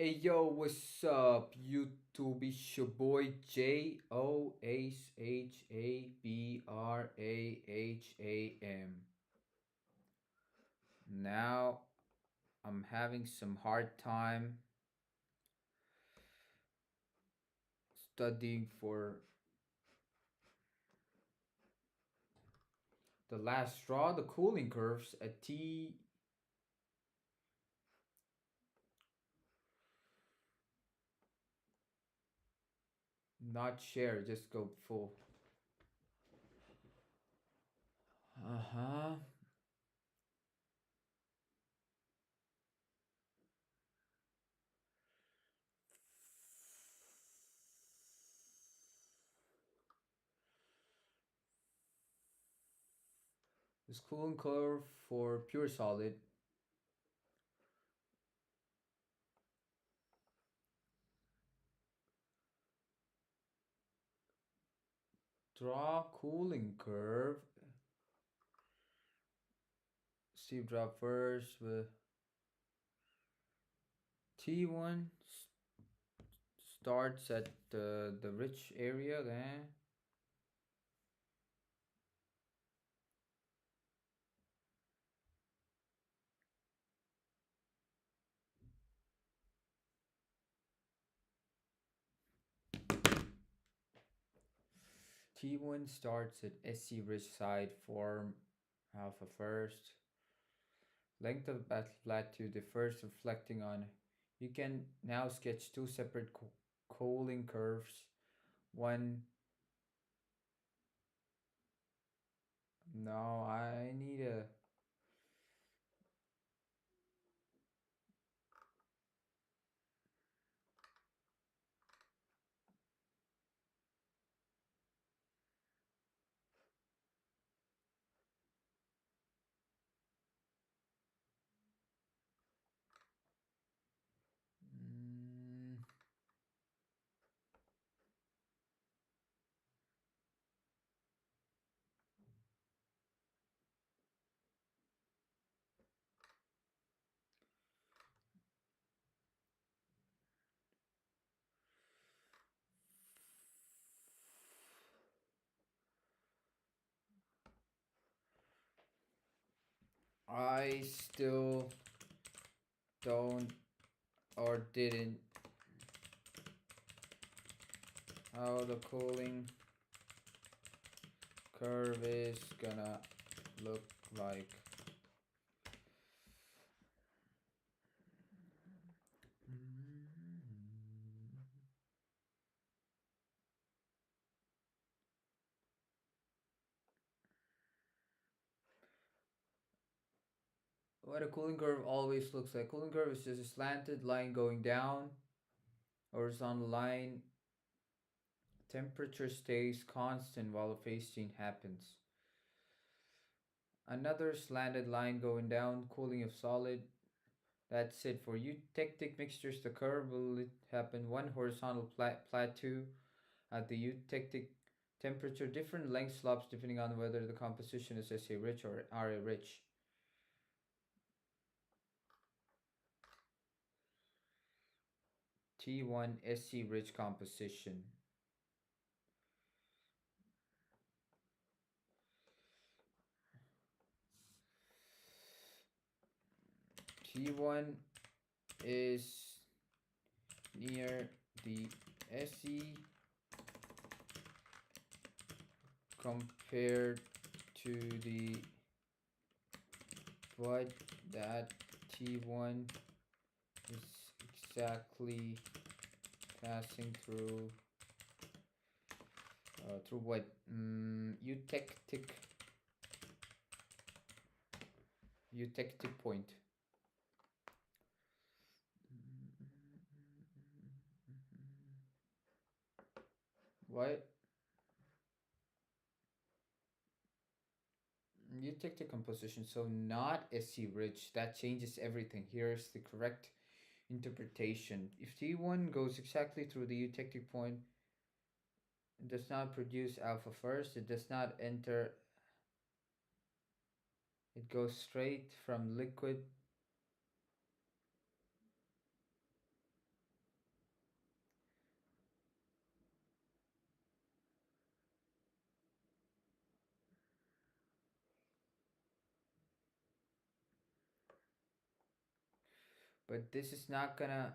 Hey yo, what's up, YouTube? It's your boy JOSHABRAHAM. Now I'm having some hard time studying for the last straw, the cooling curves at T. Not share, just go full. Uh huh. This cooling curve for pure solid. Draw cooling curve. Steep drop first with T1 starts at the rich area then. T1 starts at SC rich side, form alpha first. Length of plateau, the first reflecting on. You can now sketch two separate cooling curves. One. No, I need a. Mm, I still don't or didn't how the cooling curve is gonna look like. What a cooling curve always looks like. Cooling curve is just a slanted line going down, horizontal line. Temperature stays constant while a phase change happens. Another slanted line going down, cooling of solid. That's it. For eutectic mixtures, the curve will happen one horizontal plateau at the eutectic temperature. Different length slopes depending on whether the composition is SA rich or RA rich. T1 SC rich composition. T1 is near the SE compared to the, but that T1 is exactly passing through through what eutectic point. What? Eutectic composition, so not SC rich. That changes everything. Here's the correct interpretation. If T1 goes exactly through the eutectic point, it does not produce alpha first, it does not enter, it goes straight from liquid But this is not gonna.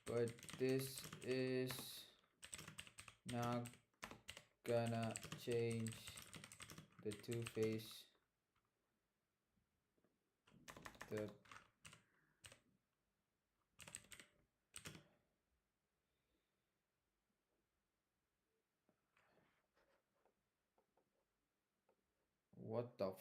But this is not gonna change the two phase. The what the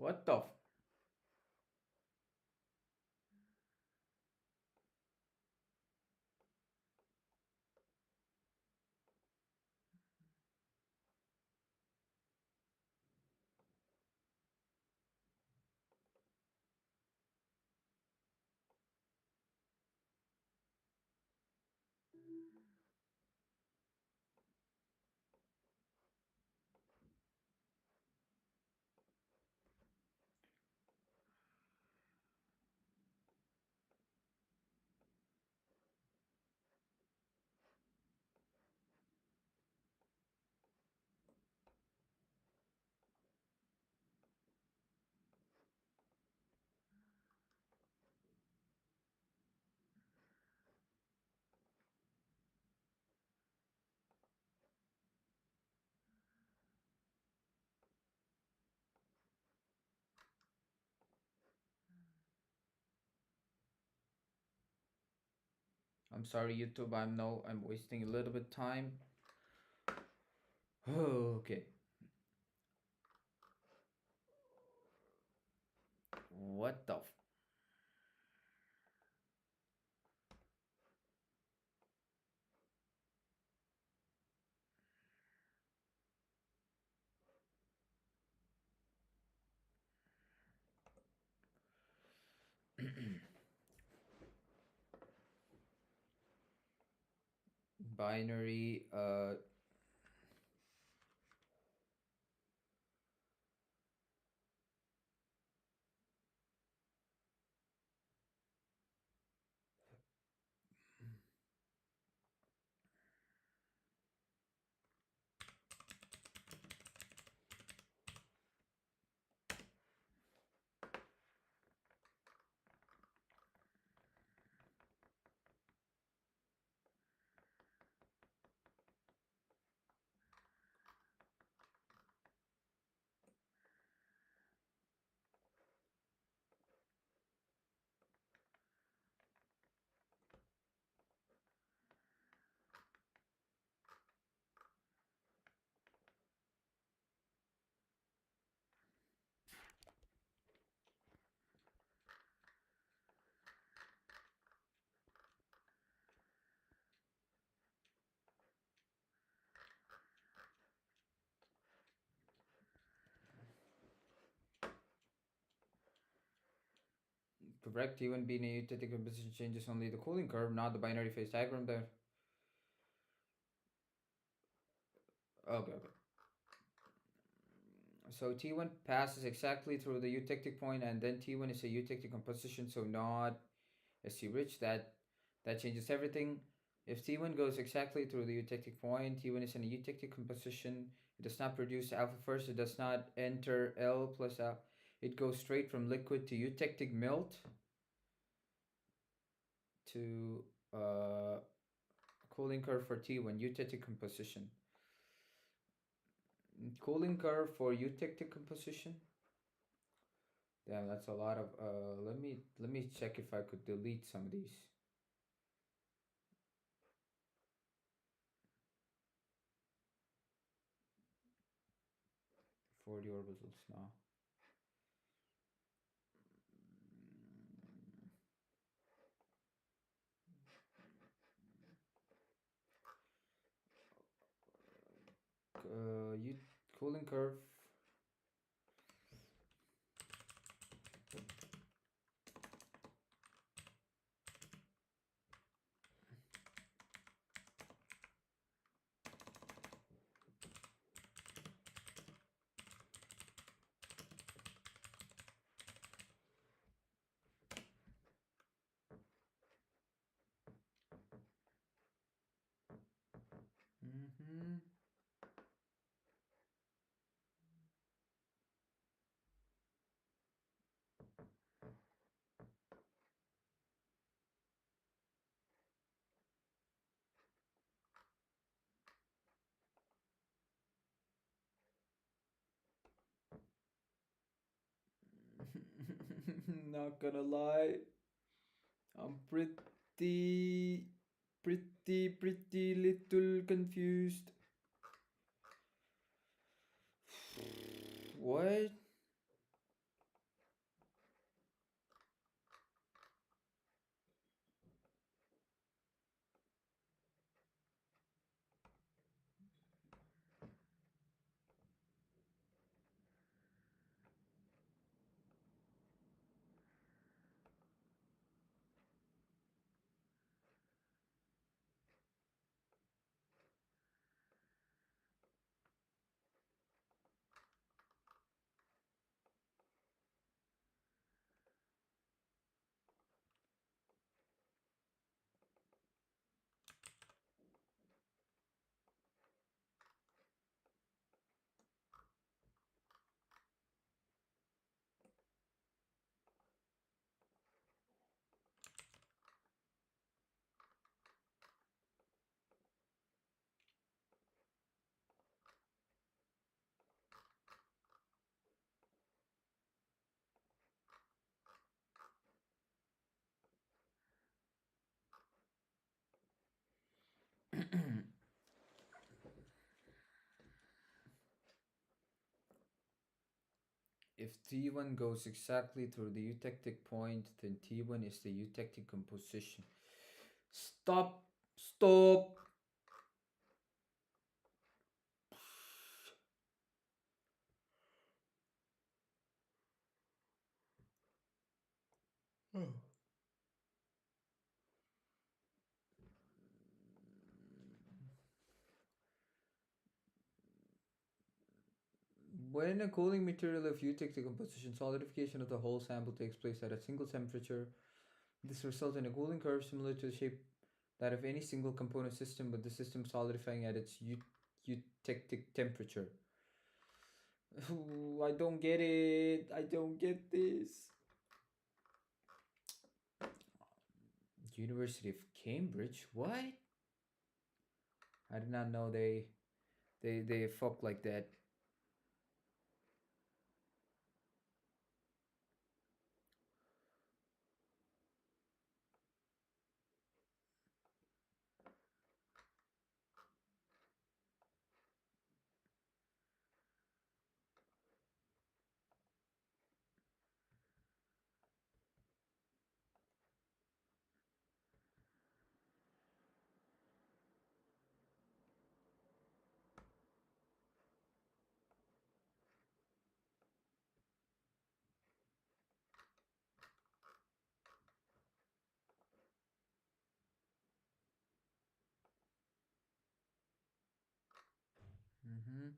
what the I'm sorry, YouTube. I'm wasting a little bit time. Okay. What the binary correct T1 being a euthetic composition changes only the cooling curve, not the binary phase diagram there. Okay, okay. So T1 passes exactly through the eutectic point, and then T1 is a eutectic composition, so not SC rich. That changes everything. If T1 goes exactly through the eutectic point, T1 is in a eutectic composition. It does not produce alpha first. It does not enter L plus alpha. It goes straight from liquid to eutectic melt to cooling curve for T1 eutectic composition. Cooling curve for eutectic composition. Damn, that's a lot of. Let me check if I could delete some of these. 40 orbitals now. You cooling curve. Mm-hmm. Not gonna lie, I'm pretty little confused. What? If T1 goes exactly through the eutectic point, then T1 is the eutectic composition. Stop! Stop! When a cooling material of eutectic composition, solidification of the whole sample takes place at a single temperature. This results in a cooling curve similar to the shape that of any single component system, with the system solidifying at its eutectic temperature. Ooh, I don't get it. I don't get this. University of Cambridge? What? I did not know they fuck like that. Mm-hmm.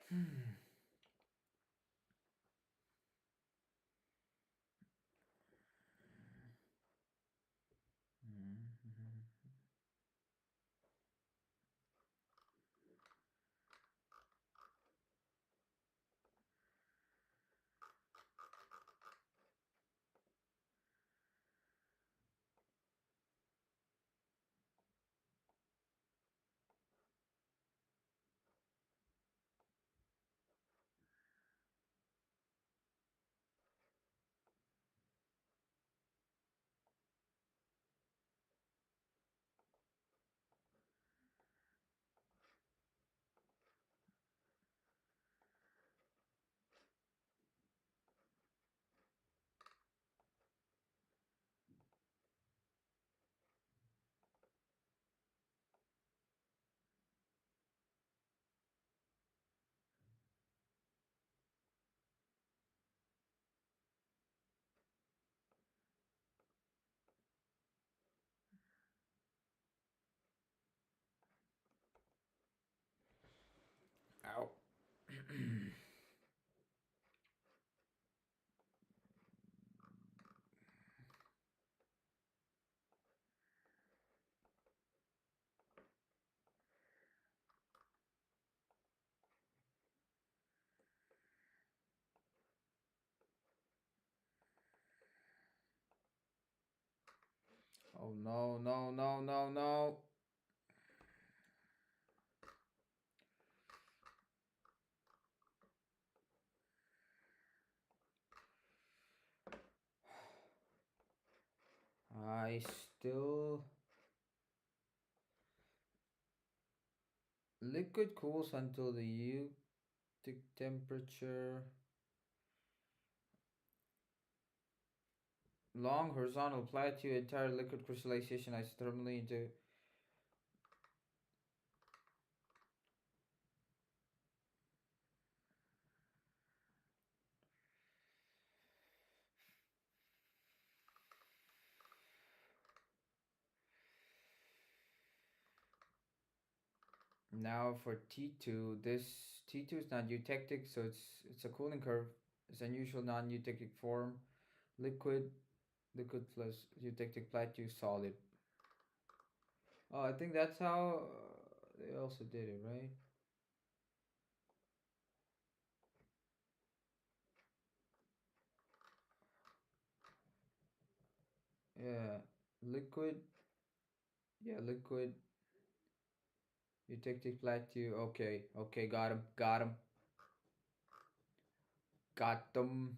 Hmm. Ow. Oh no, no, no, no, no. I still. Liquid cools until the Euctic temperature. Long horizontal plateau, entire liquid crystallization isothermally into. Now for T2, this T2 is not eutectic, so it's a cooling curve. It's unusual non-eutectic form. Liquid, liquid plus eutectic plateau solid. Oh, I think that's how they also did it, right? Yeah, liquid. Yeah, liquid eutectic plateau. Okay, okay, got him, got him, got them.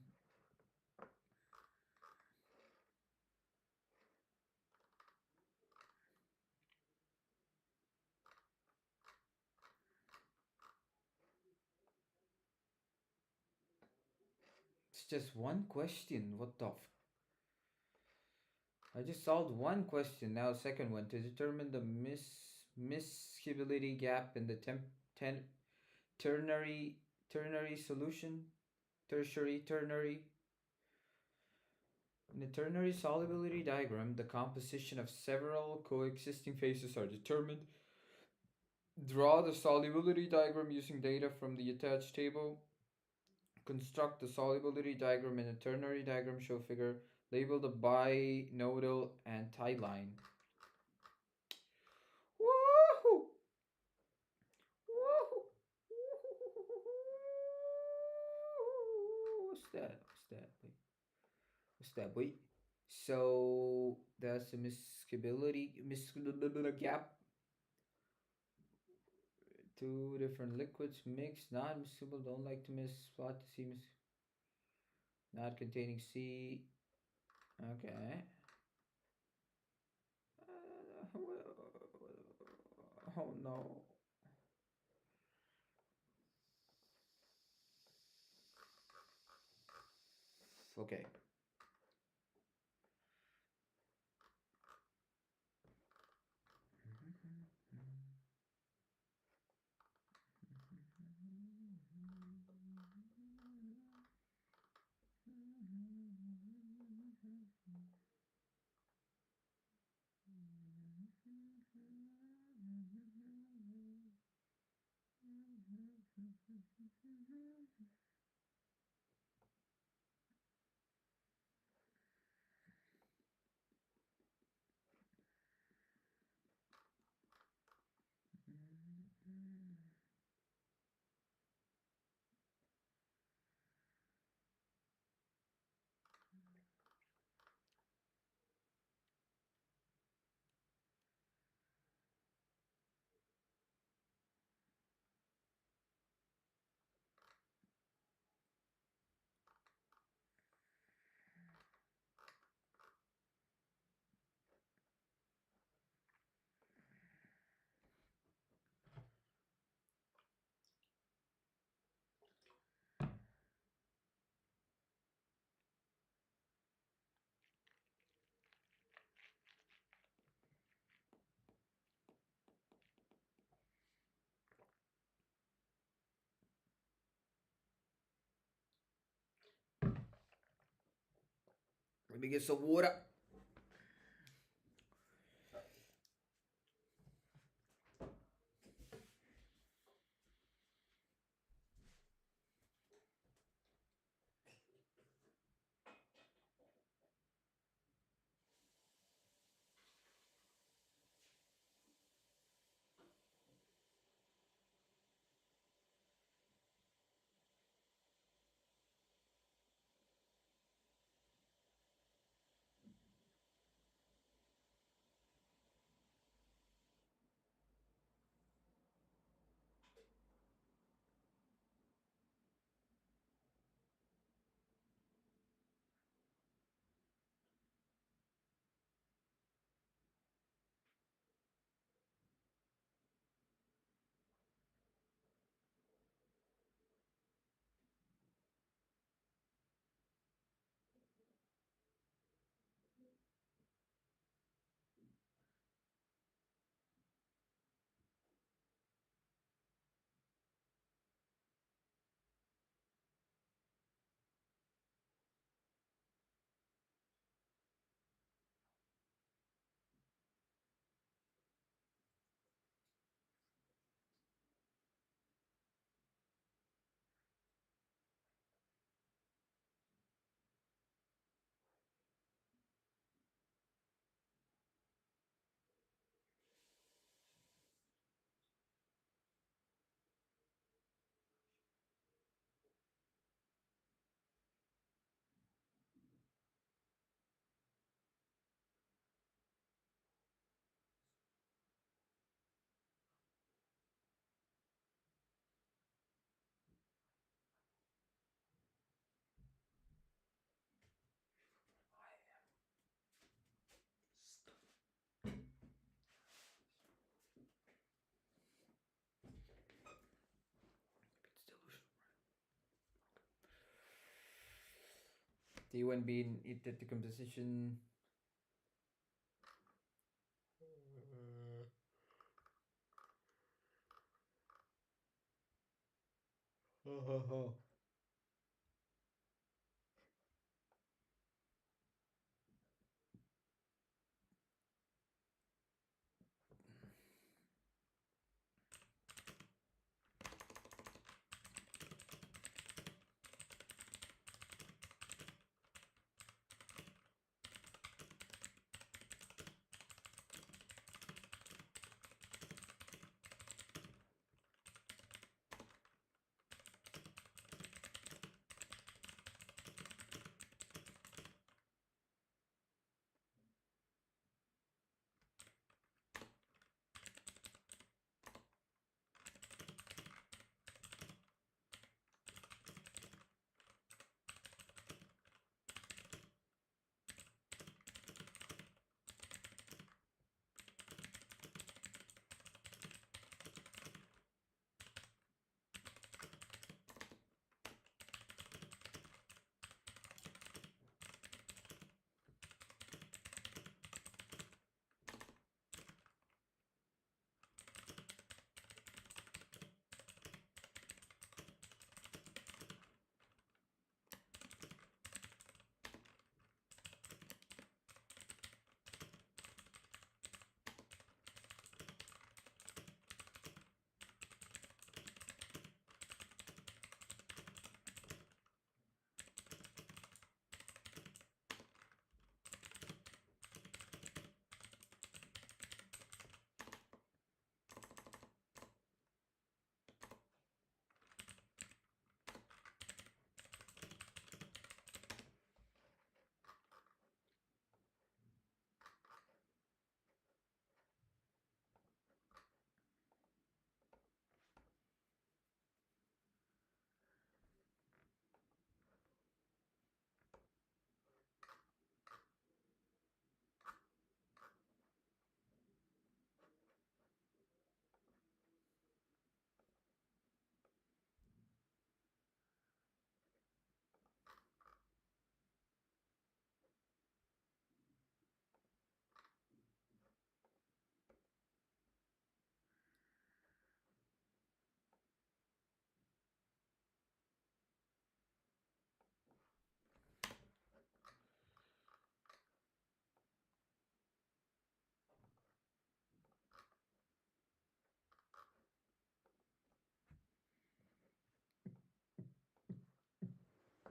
It's just one question. What the? I just solved one question. Now, second one to determine the miscibility gap in the ternary ternary solution. Tertiary ternary. In the ternary solubility diagram, the composition of several coexisting phases are determined. Draw the solubility diagram using data from the attached table. Construct the solubility diagram in a ternary diagram show figure. Label the binodal and tie line. Woohoo! Woohoo! What's that? What's that? Wait. What's that? Wait. So that's a miscibility gap. Two different liquids mixed, not miscible. Don't like to miss. Plot to see not containing C. Okay. Oh no. Okay. Let me get some water. T1 being eat decomposition.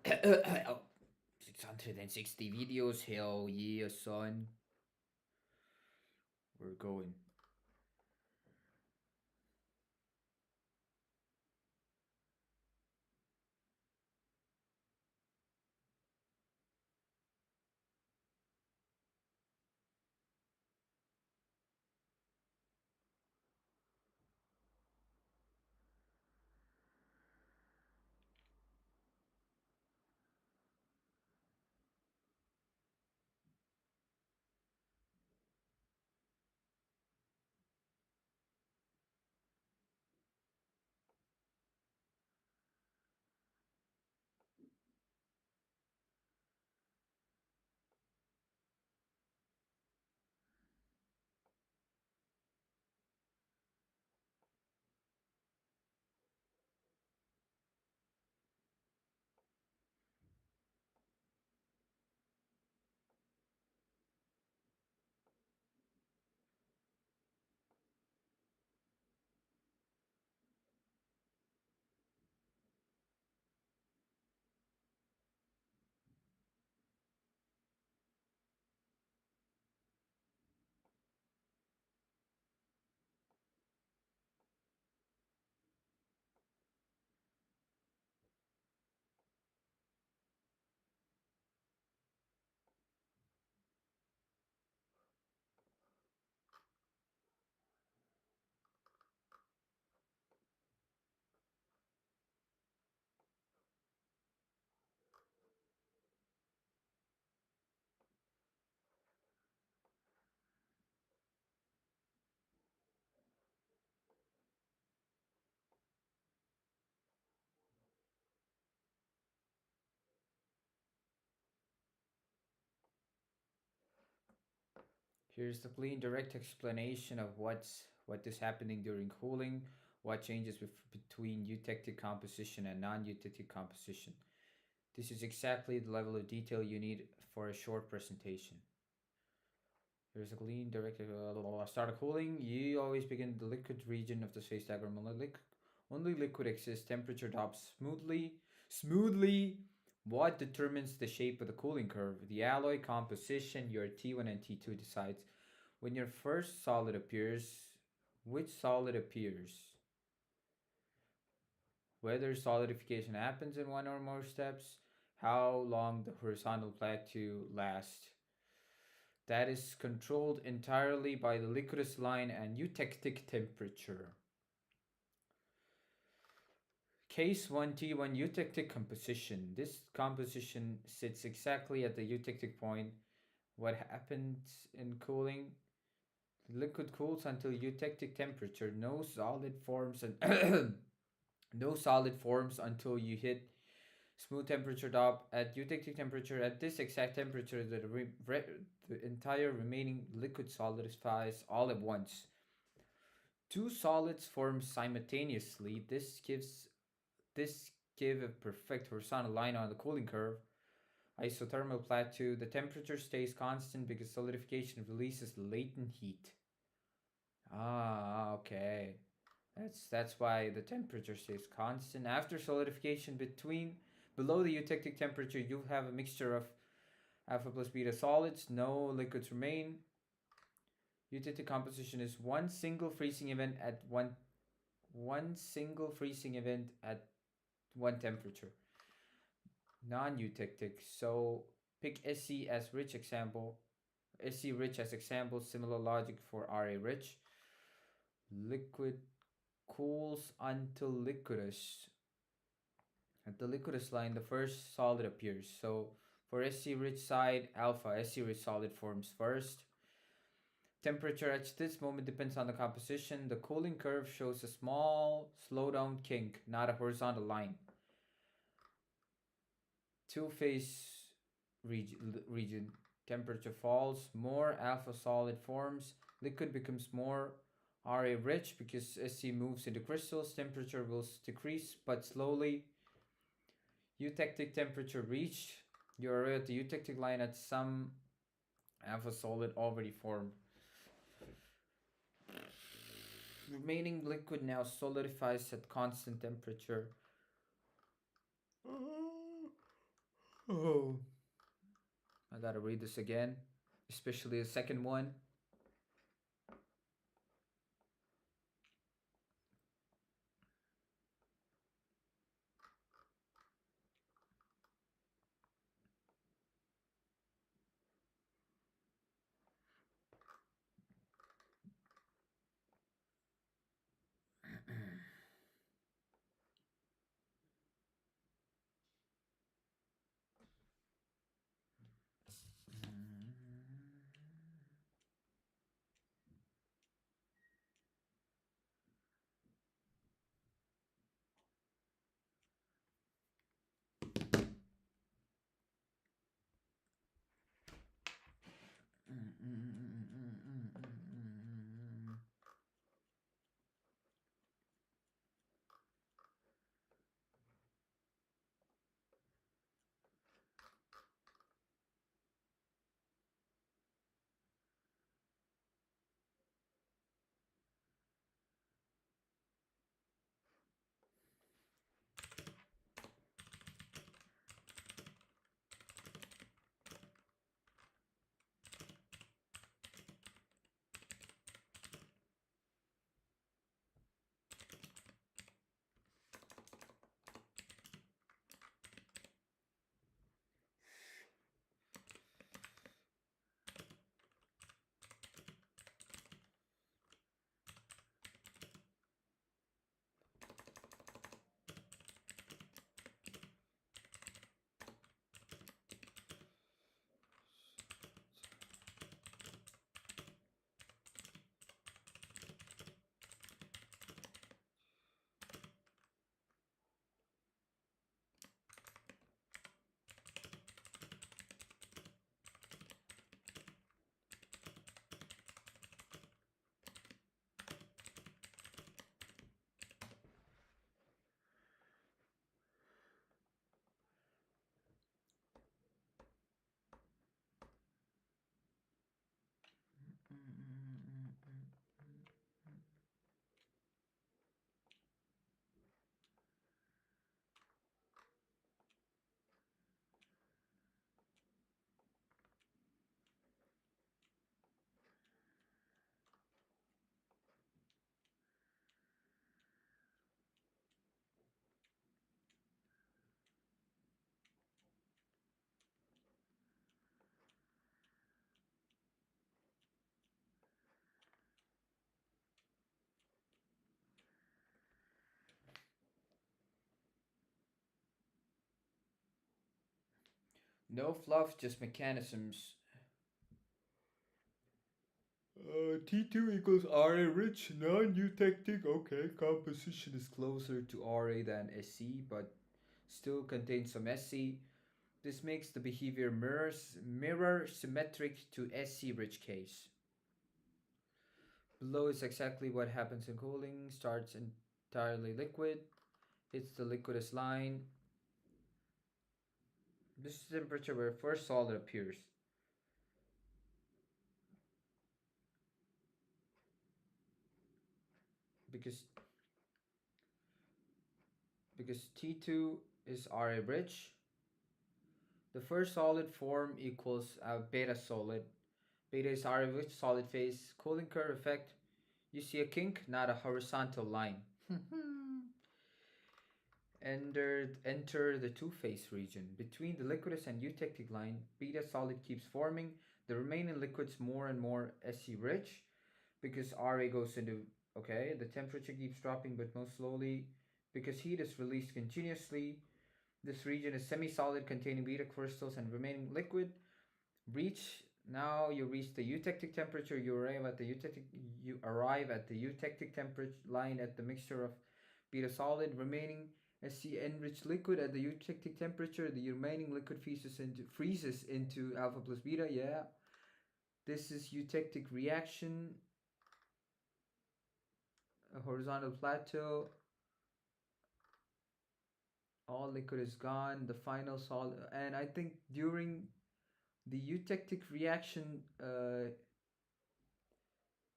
Oh, 660 videos. Hell yeah, son. We're going. Here's the clean, direct explanation of what is happening during cooling, what changes between eutectic composition and non-eutectic composition. This is exactly the level of detail you need for a short presentation. Here's a clean, direct start cooling. You always begin the liquid region of the phase diagram. Only liquid exists. Temperature drops smoothly. What determines the shape of the cooling curve? The alloy composition, your T1 and T2 decides. When your first solid appears, which solid appears? Whether solidification happens in one or more steps, how long the horizontal plateau lasts. That is controlled entirely by the liquidus line and eutectic temperature. Case 1T1 eutectic composition. This composition sits exactly at the eutectic point. What happens in cooling? The liquid cools until eutectic temperature. No solid forms and no solid forms until you hit smooth temperature drop at eutectic temperature. At this exact temperature, the entire remaining liquid solidifies all at once. Two solids form simultaneously. This give a perfect horizontal line on the cooling curve. Isothermal plateau. The temperature stays constant because solidification releases latent heat. Ah, okay. That's why the temperature stays constant. After solidification below the eutectic temperature, you have a mixture of alpha plus beta solids. No liquids remain. Eutectic composition is one single freezing event at one temperature. Non-eutectic. So pick SC as rich example. SC rich as example. Similar logic for RA rich. Liquid cools until liquidus. At the liquidus line, the first solid appears. So for SC rich side, alpha, SC rich solid forms first. Temperature at this moment depends on the composition. The cooling curve shows a small slowdown kink, not a horizontal line. Two phase region. Temperature falls, more alpha solid forms. Liquid becomes more Ra rich because SC moves into crystals. Temperature will decrease but slowly. Eutectic temperature reached. You are at the eutectic line at some alpha solid already formed. Remaining liquid now solidifies at constant temperature. Oh, I gotta read this again, especially the second one. No fluff, just mechanisms. T2 equals RA rich, non-eutectic. Okay, composition is closer to RA than SC, but still contains some SC. This makes the behavior mirror symmetric to SC rich case. Below is exactly what happens in cooling. Starts entirely liquid, hits the liquidus line. This is the temperature where first solid appears. Because T2 is RA rich, the first solid form equals a beta solid. Beta is RA rich solid phase. Cooling curve effect. You see a kink, not a horizontal line. Enter the two-phase region. Between the liquidus and eutectic line, beta solid keeps forming. The remaining liquids more and more SC rich because RA goes into, okay, the temperature keeps dropping but most slowly because heat is released continuously. This region is semi-solid containing beta crystals and remaining liquid. Now you reach the eutectic temperature. You arrive at the eutectic temperature line at the mixture of beta solid remaining SC enriched liquid at the eutectic temperature. The remaining liquid freezes into alpha plus beta. Yeah, this is eutectic reaction. A horizontal plateau. All liquid is gone. The final solid, and I think during the eutectic reaction,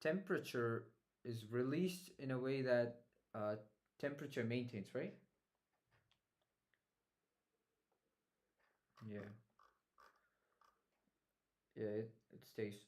temperature is released in a way that temperature maintains, right? Yeah. Yeah, it stays.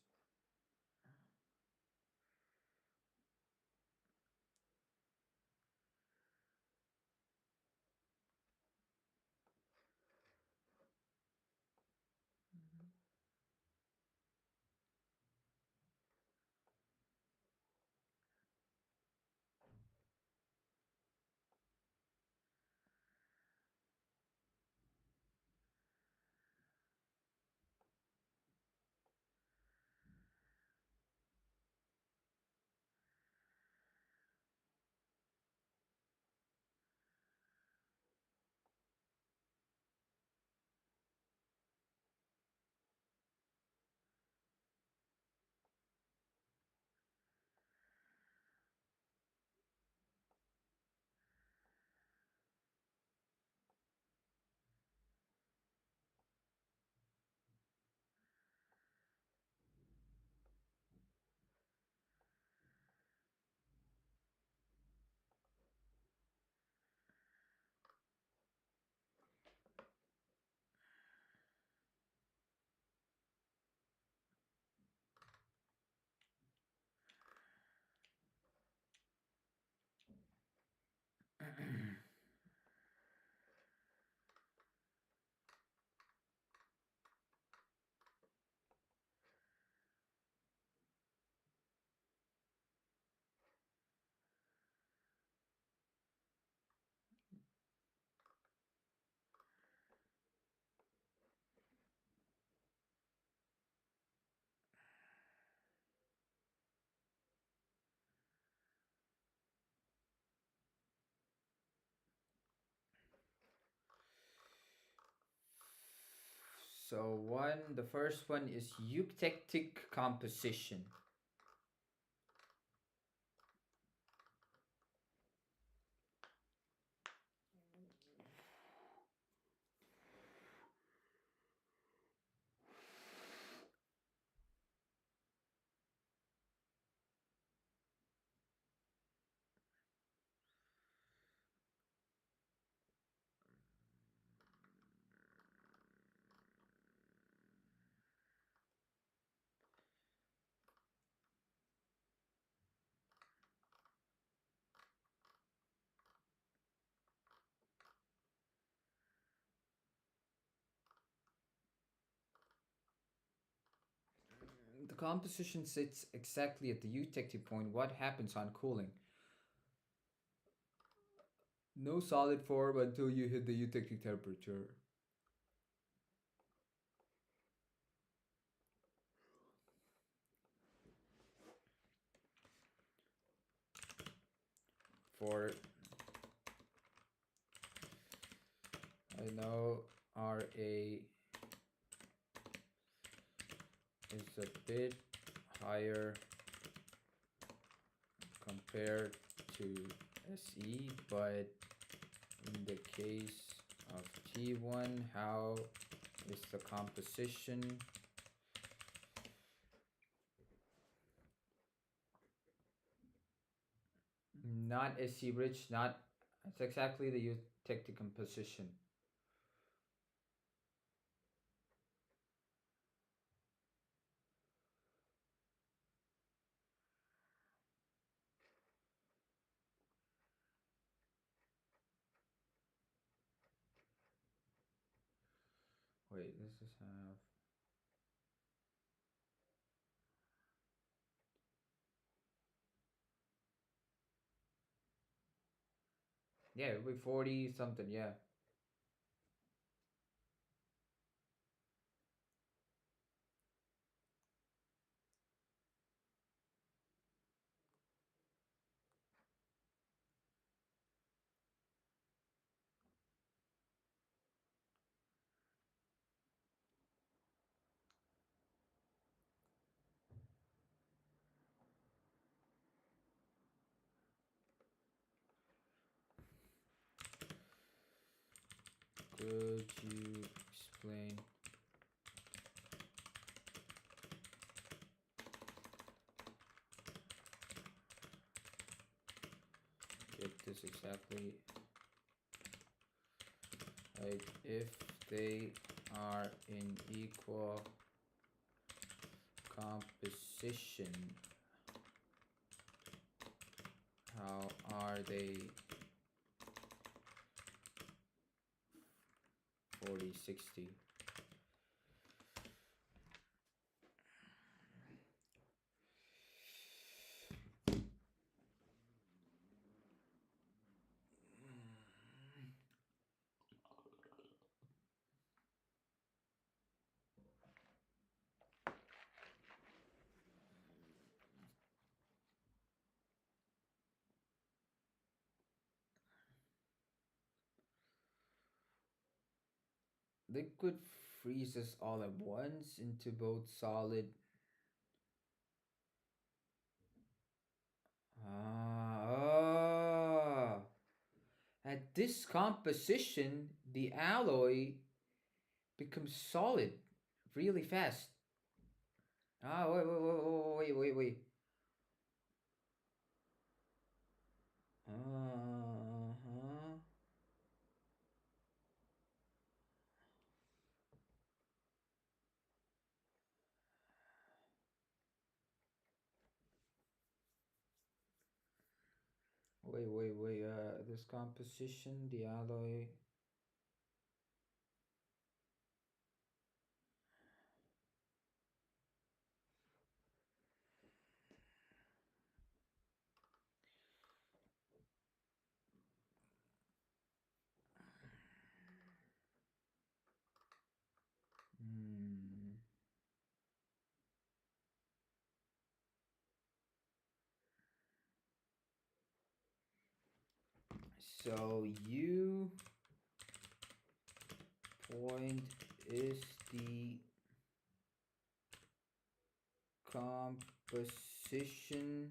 So the first one is eutectic composition. The composition sits exactly at the eutectic point. What happens on cooling? No solid form until you hit the eutectic temperature. For I know RA is a bit higher compared to SE, but in the case of T1, how is the composition? Not SE rich, not. It's exactly the eutectic composition. Wait, this is have. Yeah, it would be 40 something, yeah. Could you explain? Get this exactly. Like if they are in equal composition, how are they 40-60? Liquid freezes all at once into both solid. Ah. At this composition, the alloy becomes solid really fast. Ah, wait. Uh-huh. Wait. This composition, the alloy. Hmm. So U point is the composition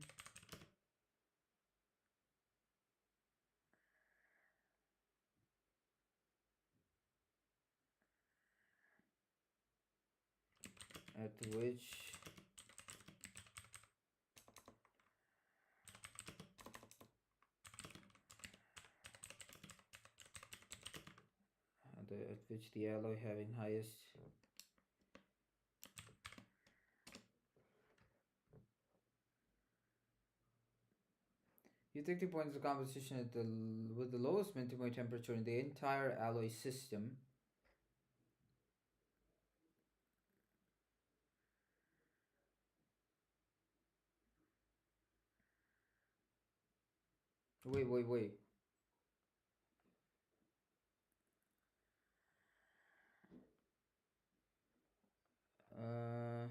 at which the alloy having highest. You take the point of the composition at with the lowest melting point temperature in the entire alloy system. Wait. Uh,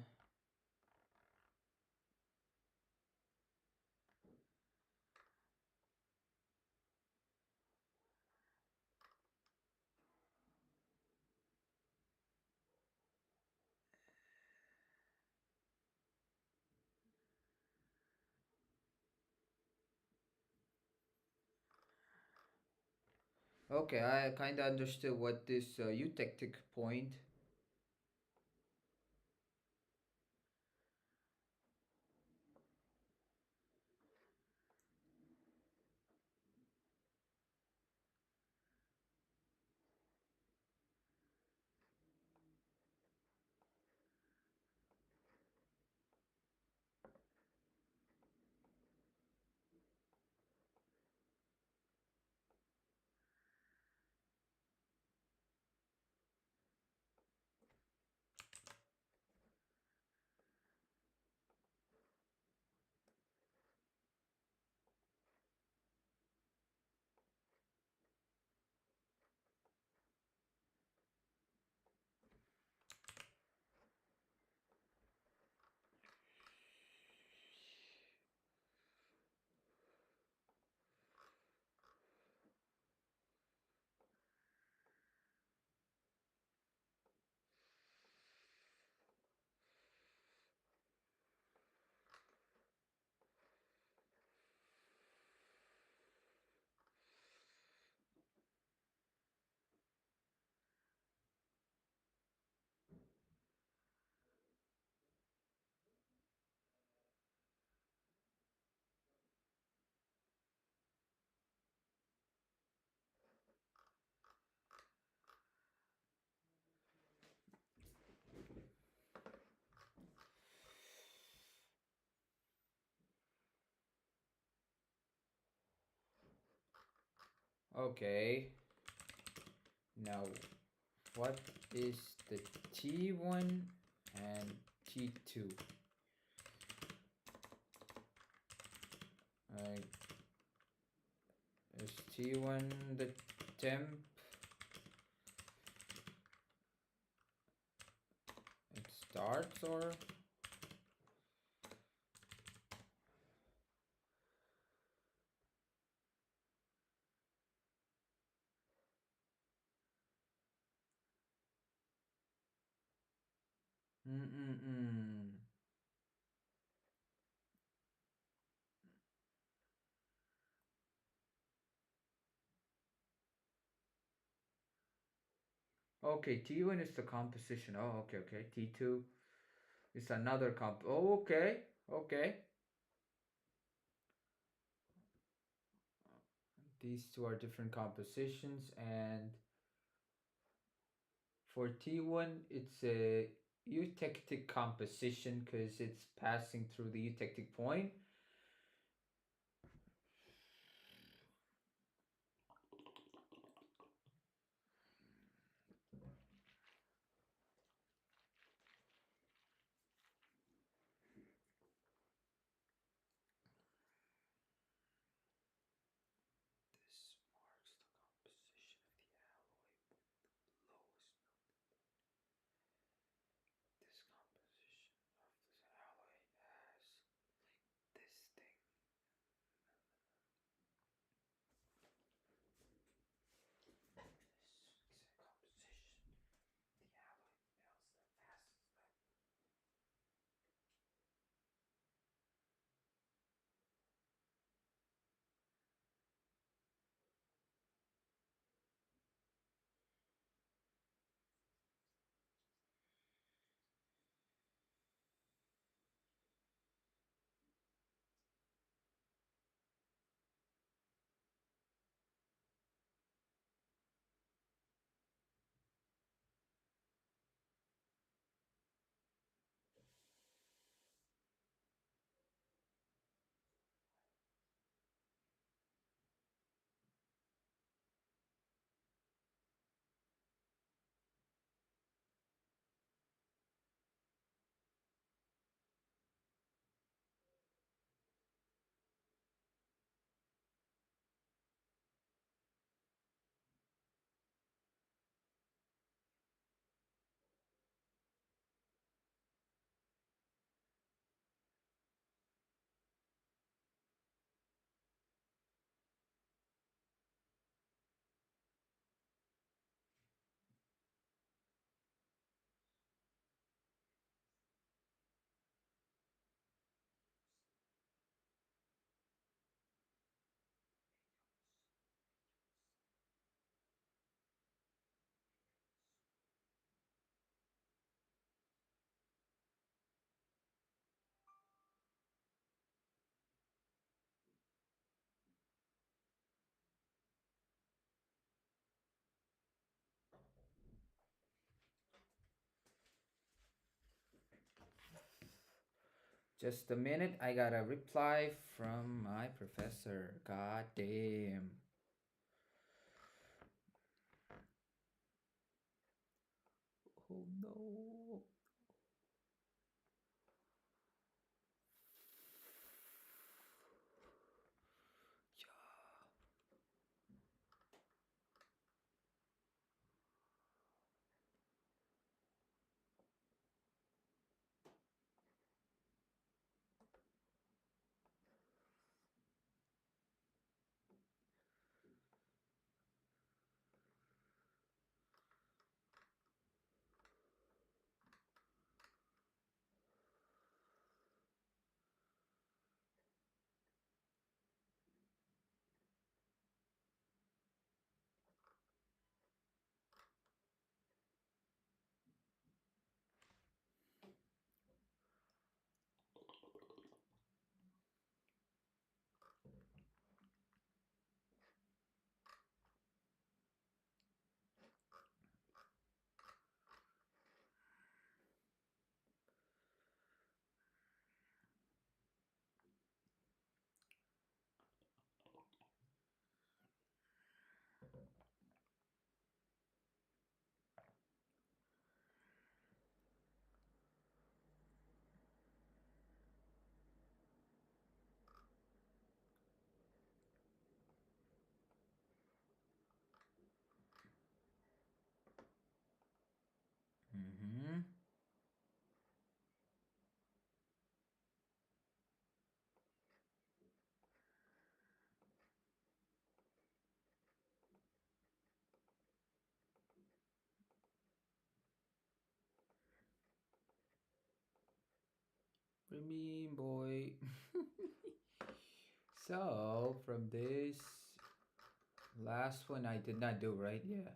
okay, I kind of understood what this eutectic point. Okay. Now, what is the T1 and T2? Alright, is T1 the temp? It starts or? Mm-mm-mm. Okay, T1 is the composition. Oh, okay, okay. T2 is another comp. Oh, okay, okay. These two are different compositions, and for T1, it's a eutectic composition because it's passing through the eutectic point. This marks the composition of the alloy with the lowest. This composition of this alloy has this thing. This is a composition. The alloy melts the fastest. Just a minute, I got a reply from my professor. God damn. Oh no. Hmm. What do you mean, boy? So, from this last one, I did not do, right? Yeah.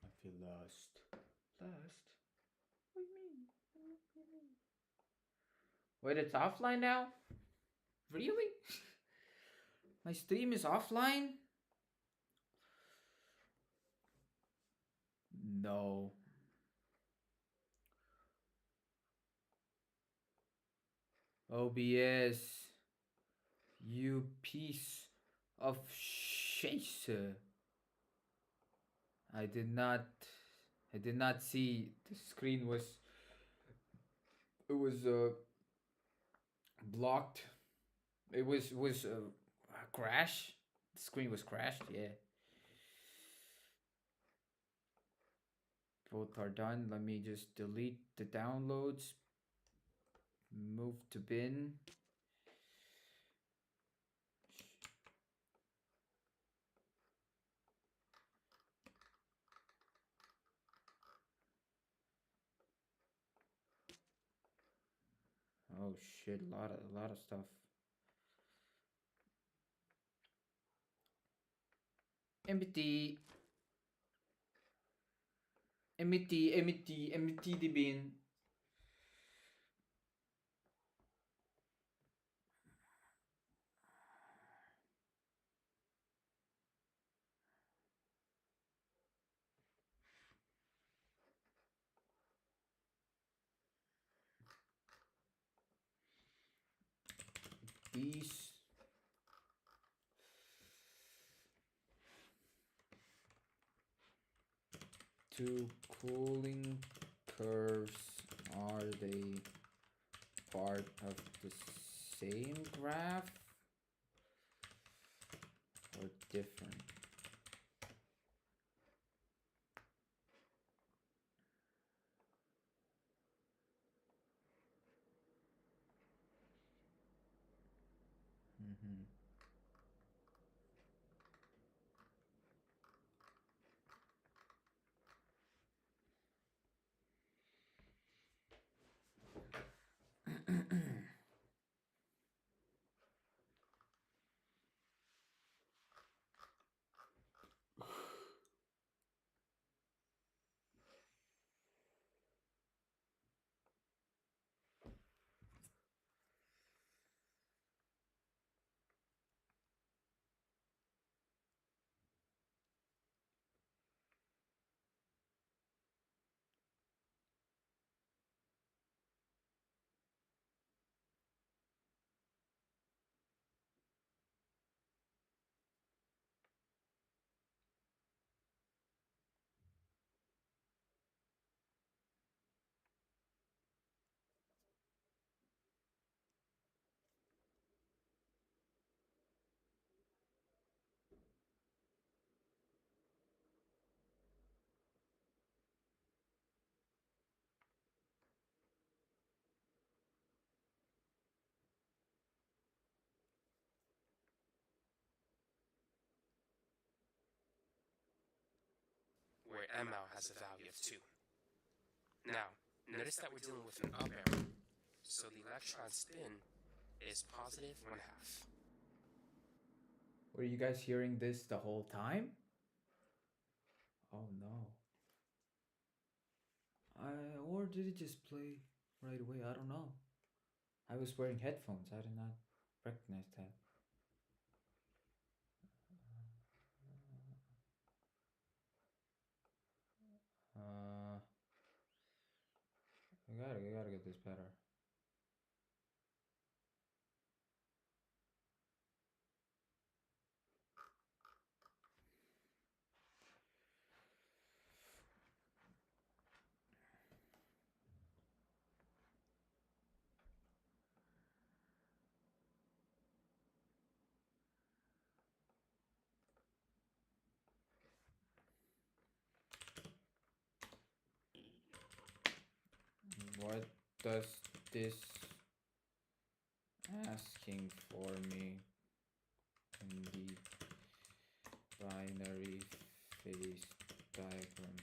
I feel lost. Lost? What do you mean? What do you mean? Wait, it's offline now? Really? My stream is offline? No. OBS. You piece of shit. I did not. I did not see the screen was. It was blocked. It was a crash. The screen was crashed. Yeah. Both are done. Let me just delete the downloads. Move to bin. Oh shit! A lot of stuff. Empty. Empty the bin. These two cooling curves, are they part of the same graph or different? Mm-hmm. ML has a value of 2. Now, notice that we're dealing with an up arrow, so the electron spin is positive 1/2. Were you guys hearing this the whole time? Oh no. Or did it just play right away? I don't know. I was wearing headphones. I did not recognize that. Uh, I gotta get this better. What does this asking for me in the binary phase diagram?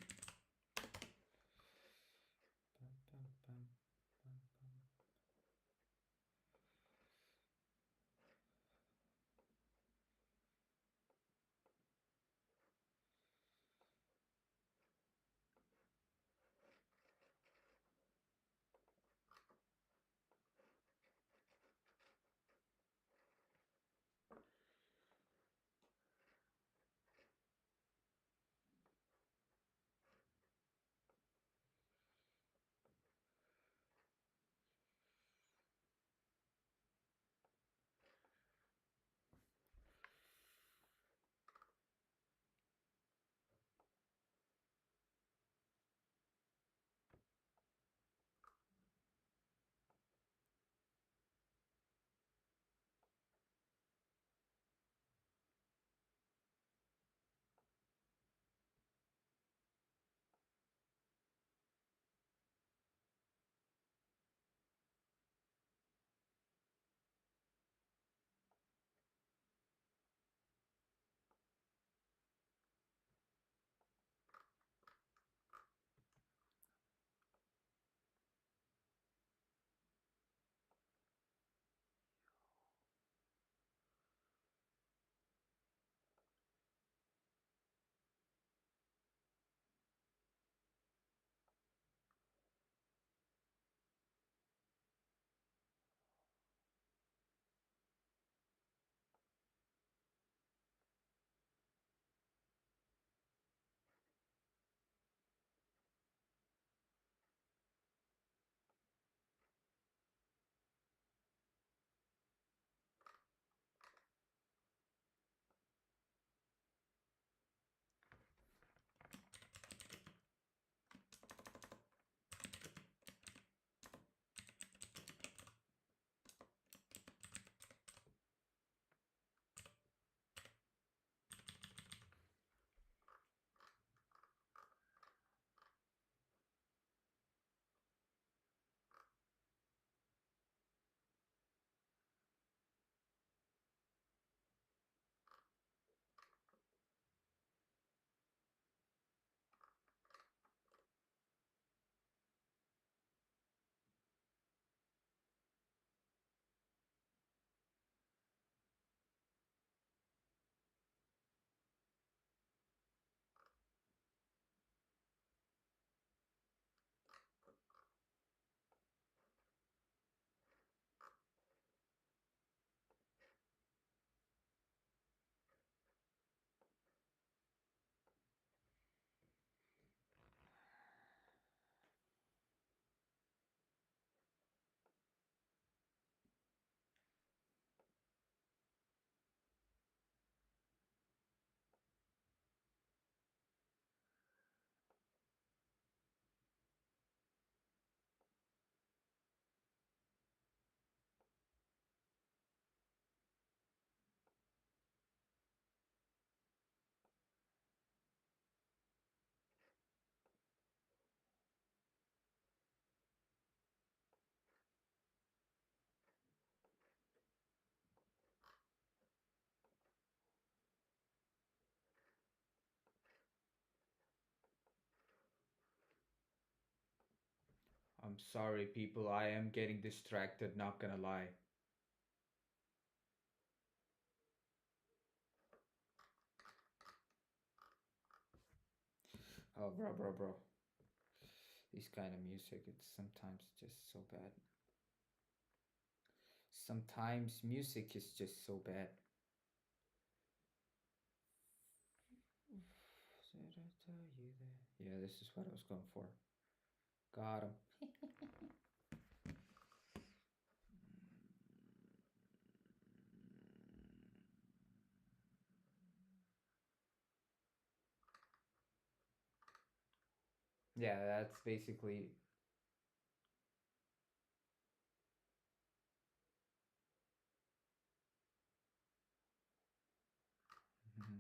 I'm sorry, people. I am getting distracted. Not gonna lie. Oh, bro. This kind of music, it's sometimes just so bad. Sometimes music is just so bad. Yeah, this is what I was going for. Got him. Yeah, that's basically. Mhm.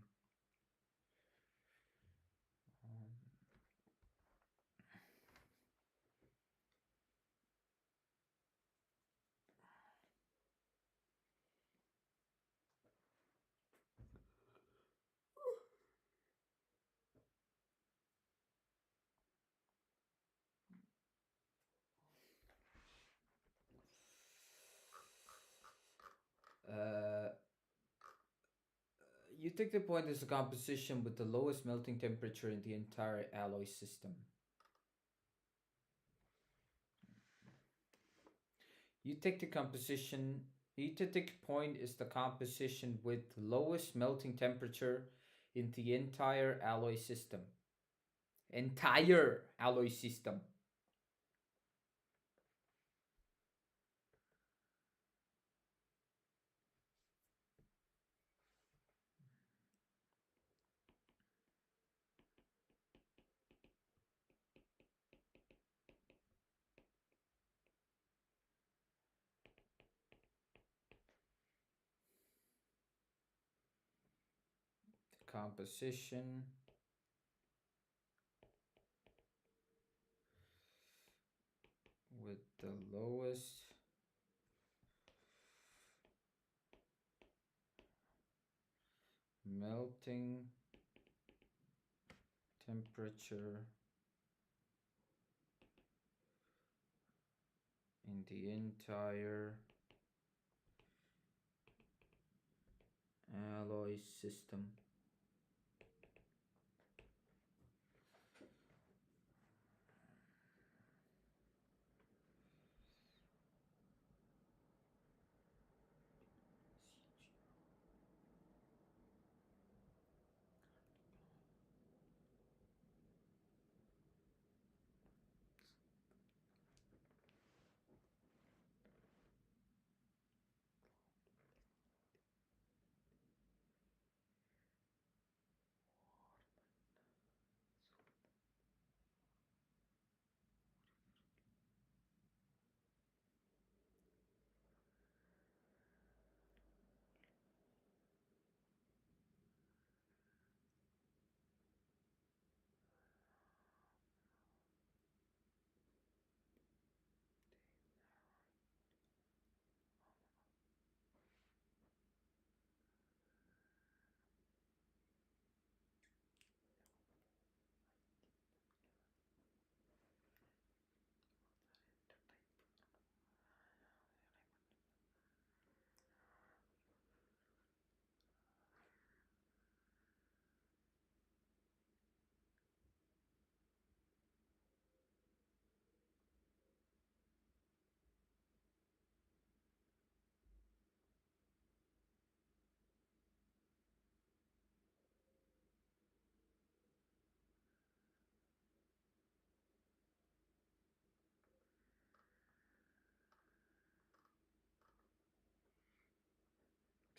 Um, uh, Eutectic point is a composition with the lowest melting temperature in the entire alloy system. Eutectic composition. Eutectic point is the composition with lowest melting temperature in the entire alloy system. Entire alloy system. Composition with the lowest melting temperature in the entire alloy system.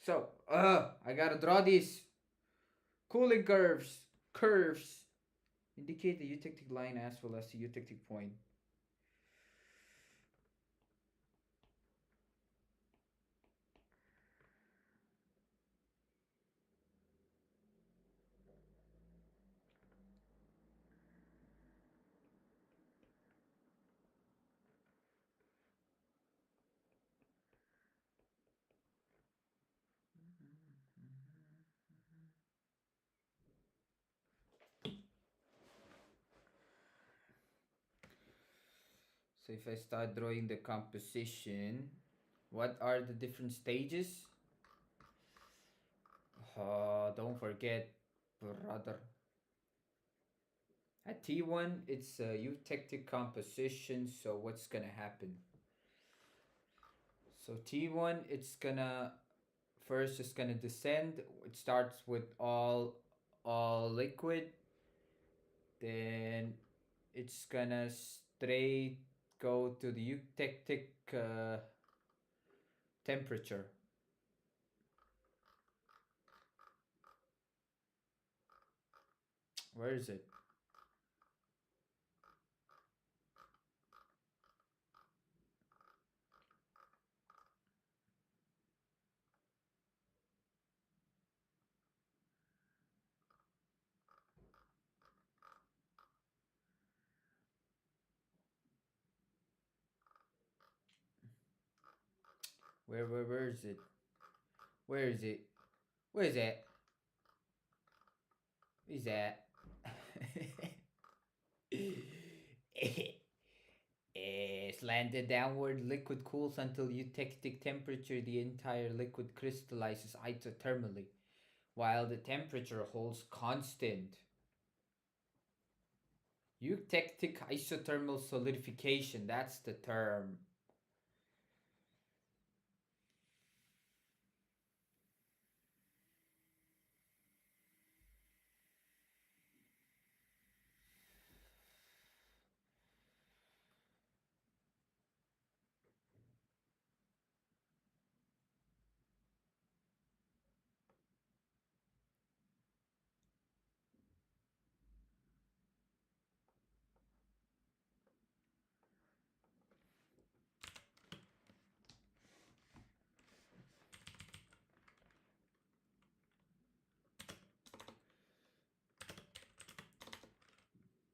So, I gotta draw these cooling curves. Curves indicate the eutectic line as well as the eutectic point. So if I start drawing the composition, what are the different stages? Don't forget, brother. At T1, it's a eutectic composition. So what's gonna happen? So T1, it's gonna descend. It starts with all liquid, then it's gonna straight go to the eutectic temperature. Where is it? Where is it? Where is it? Where is it? Is that? Slanted downward, liquid cools until eutectic temperature. The entire liquid crystallizes isothermally, while the temperature holds constant. Eutectic isothermal solidification, that's the term.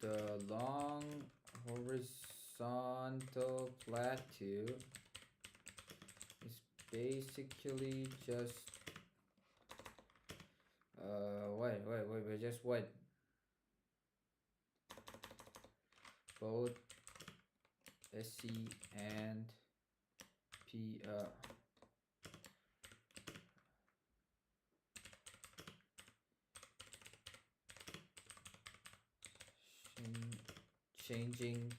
The long horizontal plateau is basically just wait, just what? Both SC and P changing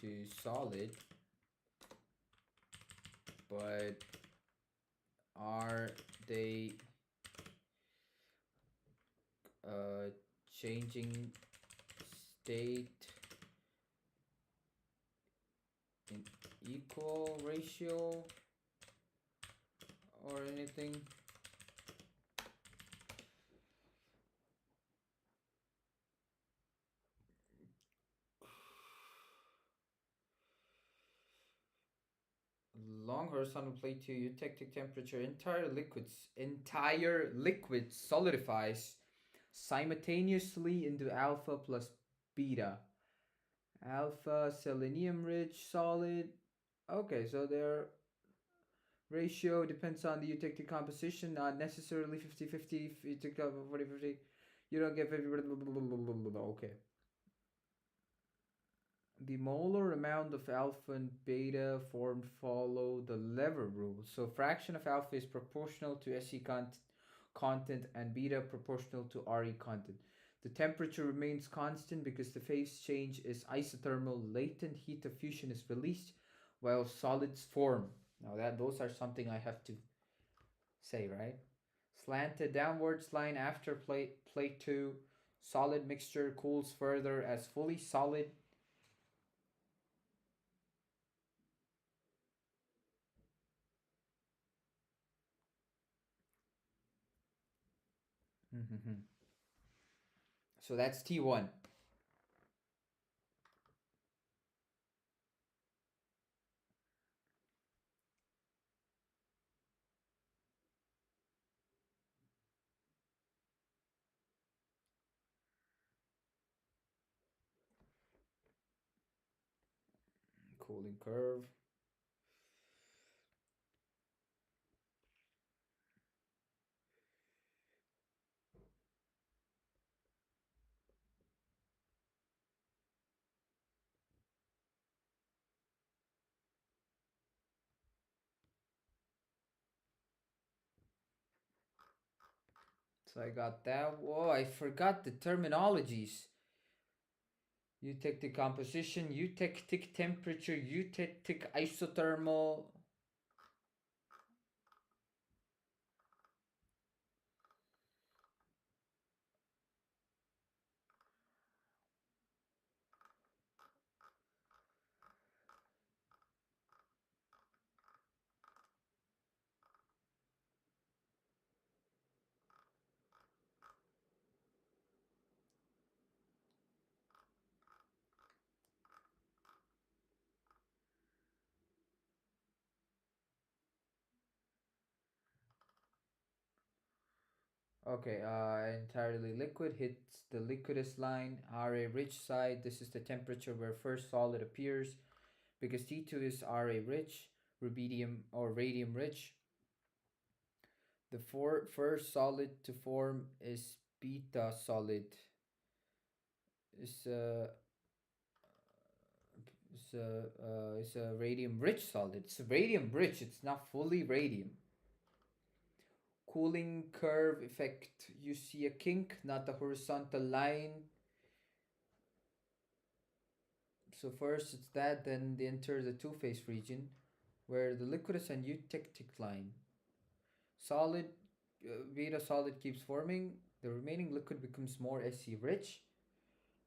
to solid, but are they uh, changing state in equal ratio or anything? Long horizontal plate to eutectic temperature, entire liquid solidifies simultaneously into alpha plus beta. Alpha selenium rich solid. Okay, so their ratio depends on the eutectic composition, not necessarily 50-50. If you take 40-50, you don't get 50. Okay. The molar amount of alpha and beta formed follow the lever rule. So fraction of alpha is proportional to content and beta proportional to Re content. The temperature remains constant because the phase change is isothermal. Latent heat of fusion is released while solids form. Now that those are something I have to say, right? Slanted downwards line after plate 2. Solid mixture cools further as fully solid. So that's T1. Cooling curve. So I got that. Whoa, I forgot the terminologies. Eutectic composition, eutectic temperature, eutectic isothermal. Okay, entirely liquid hits the liquidus line, Ra rich side. This is the temperature where first solid appears because T2 is Ra rich, rubidium or radium rich. The first solid to form is beta solid. Is is a radium rich solid. It's radium rich. It's not fully radium. Cooling curve effect. You see a kink, not a horizontal line. So first it's that, then they enter the two-phase region, where the liquidus and eutectic line. Solid, beta solid keeps forming. The remaining liquid becomes more SC rich.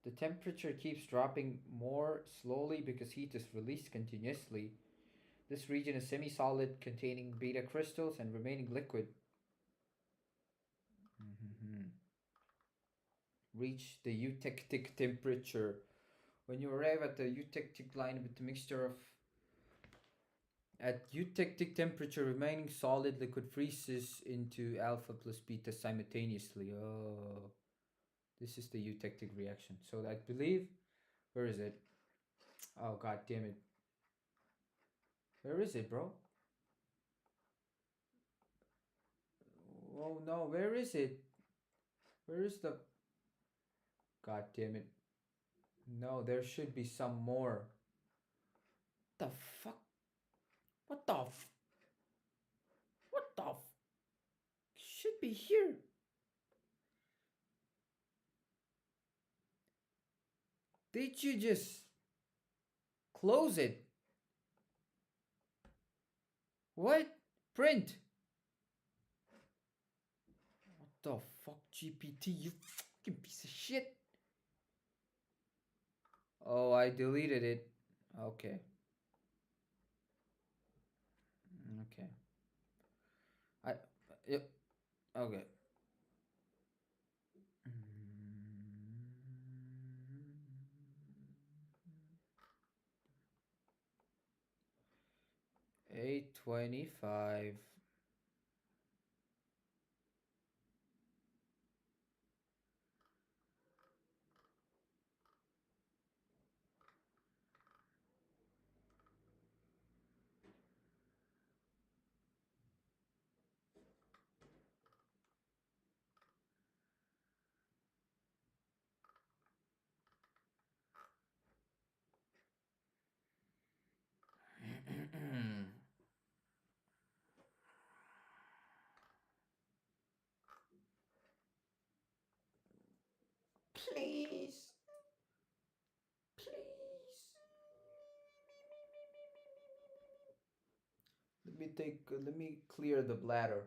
The temperature keeps dropping more slowly because heat is released continuously. This region is semi-solid, containing beta crystals and remaining liquid. Mm-hmm. Reach the eutectic temperature. When you arrive at the eutectic line with the mixture of at eutectic temperature, remaining solid liquid freezes into alpha plus beta simultaneously. Oh, this is the eutectic reaction. So I believe, where is it? Oh god damn it! Where is it, bro? Oh no, where is it? Where is the? God damn it! No, there should be some more. The fuck? What the? What the? Should be here. Did you just close it? What? Print. What the fuck, GPT? You fucking piece of shit. Oh, I deleted it. Okay. Okay. I. Yep. Okay. 825. Please. Please. Let me clear the bladder.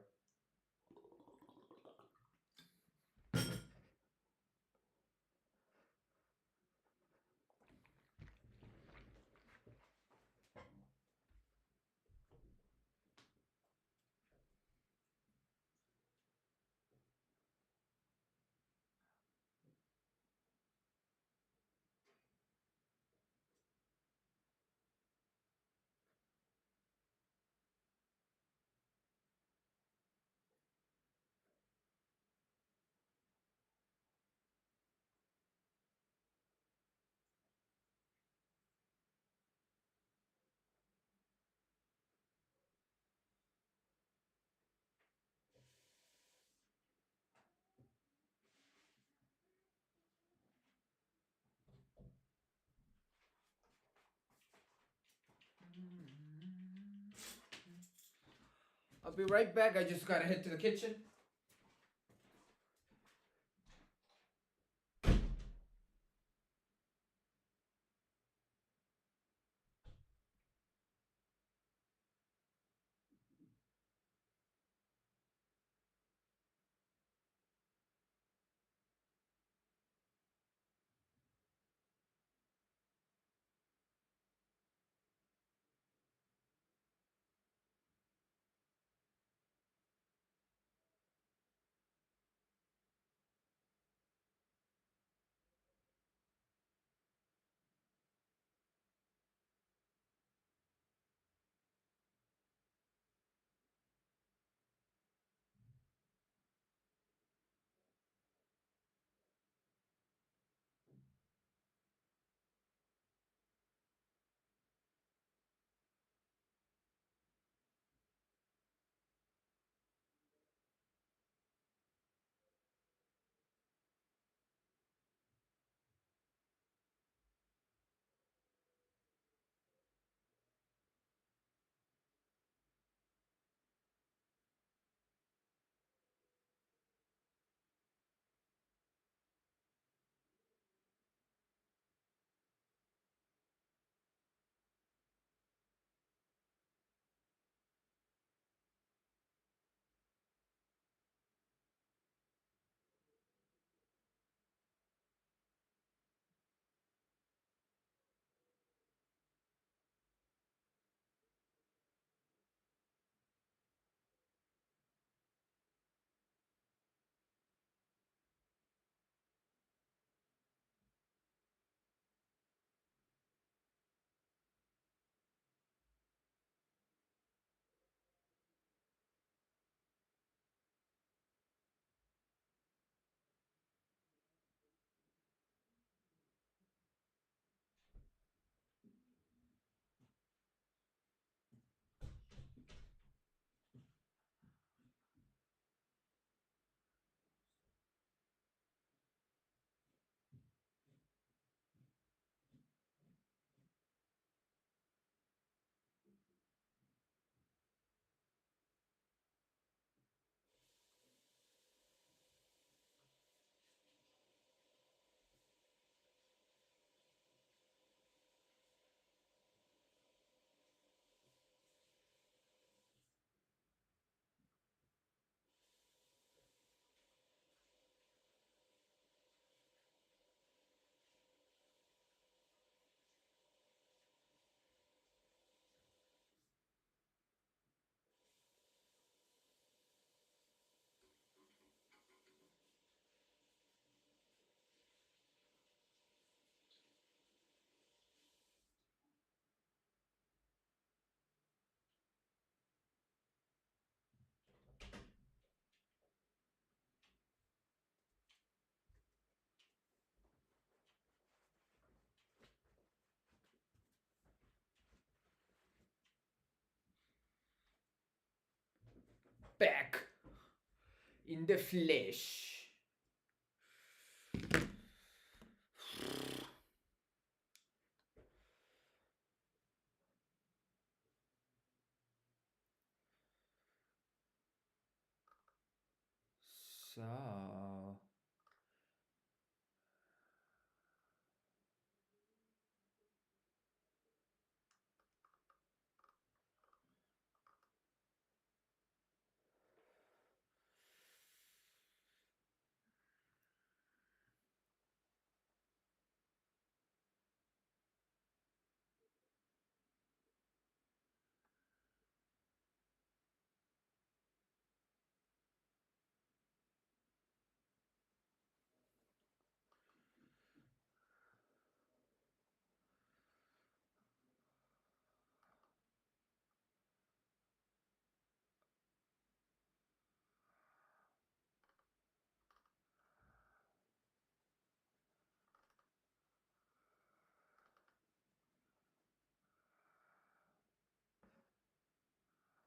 I'll be right back. I just gotta head to the kitchen. back in the flesh. So,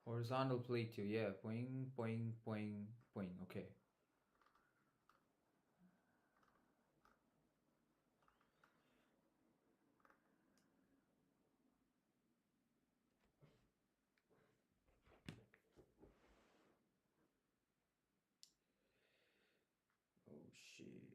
horizontal plate too. Yeah, boing, boing, boing, boing. Okay. Oh shit.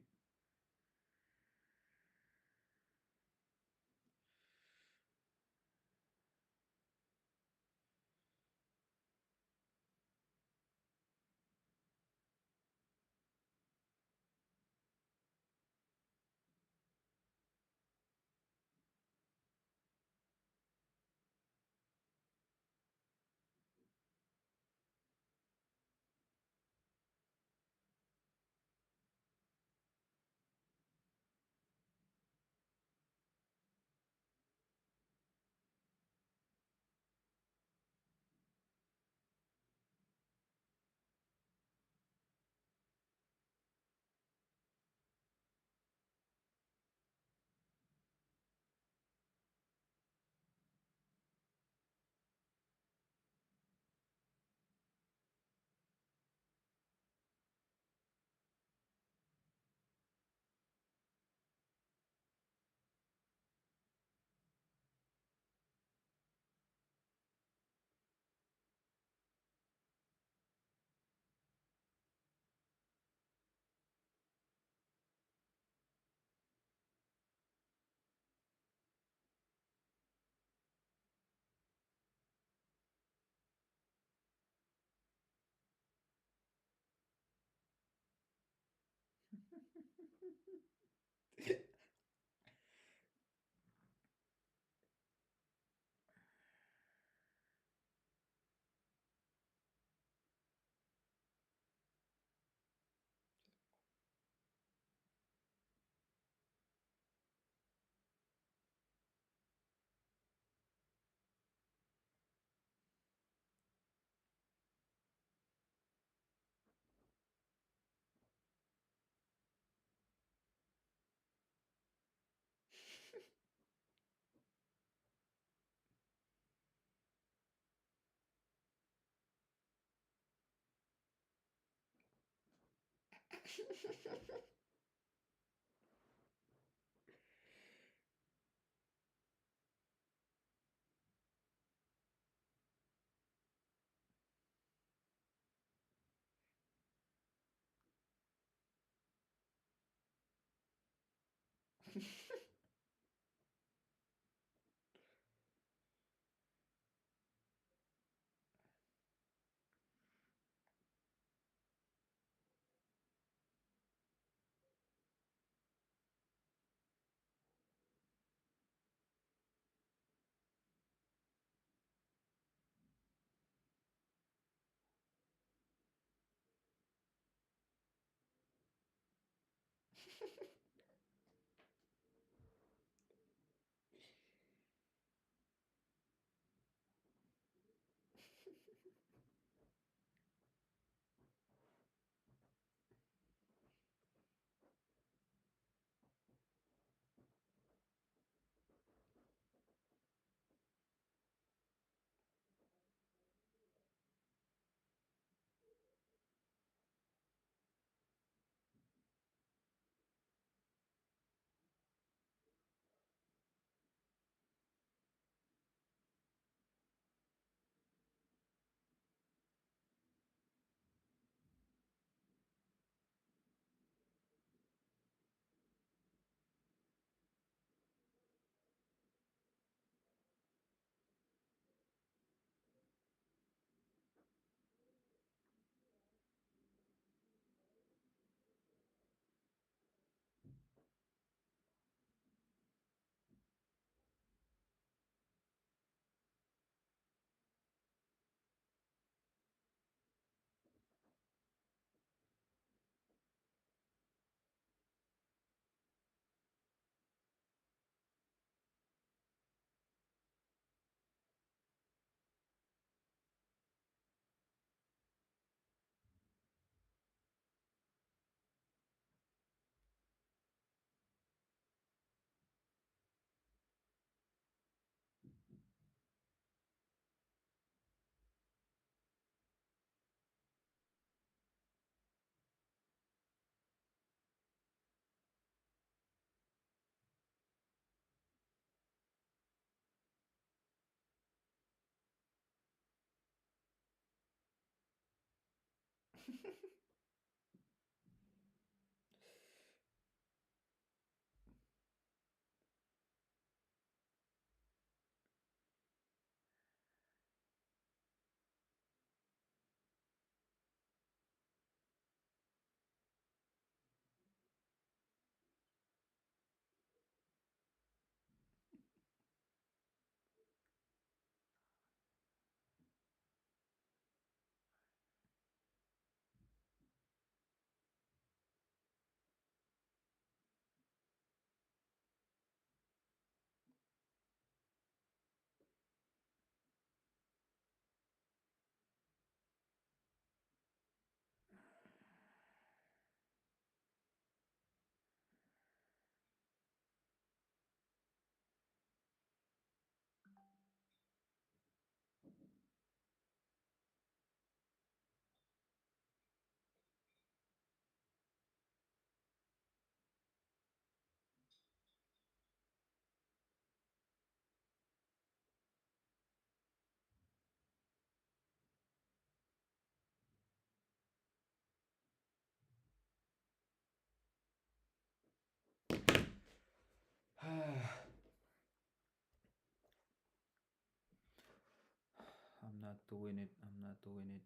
not doing it. I'm not doing it.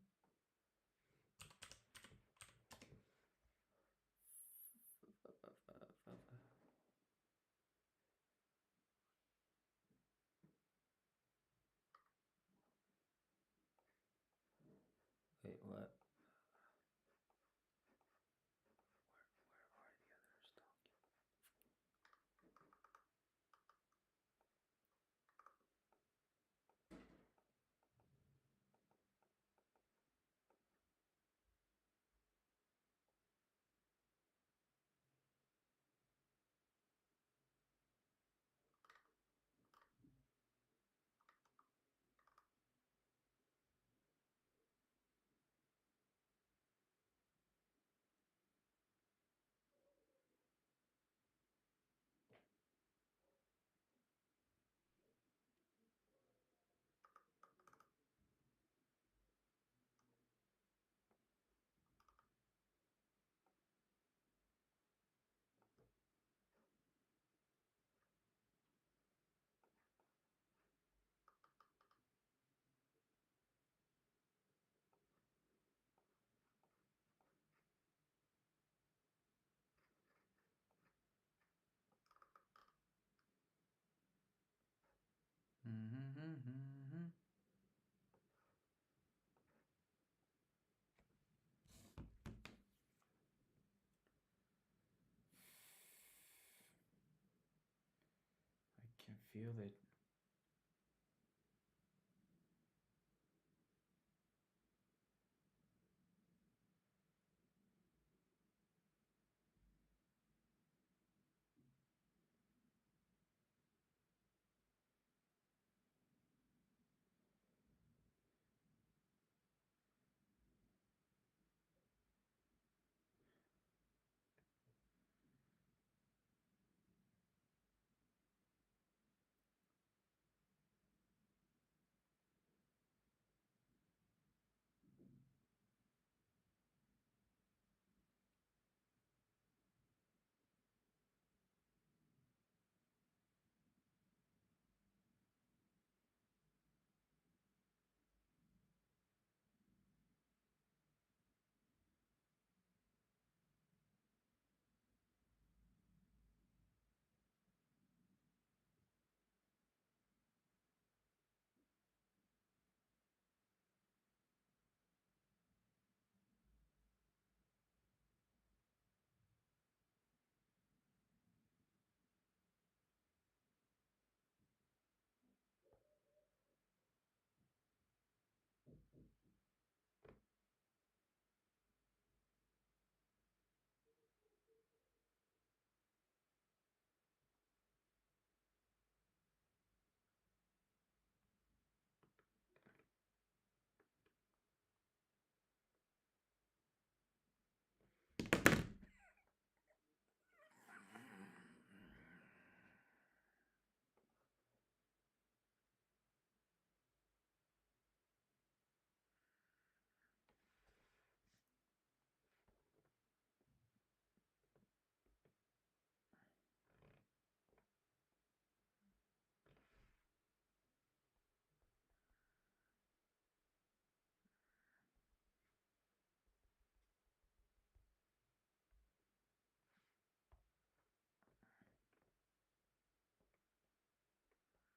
Wait, what? Where are the others talking? Mm-hmm. I can feel it.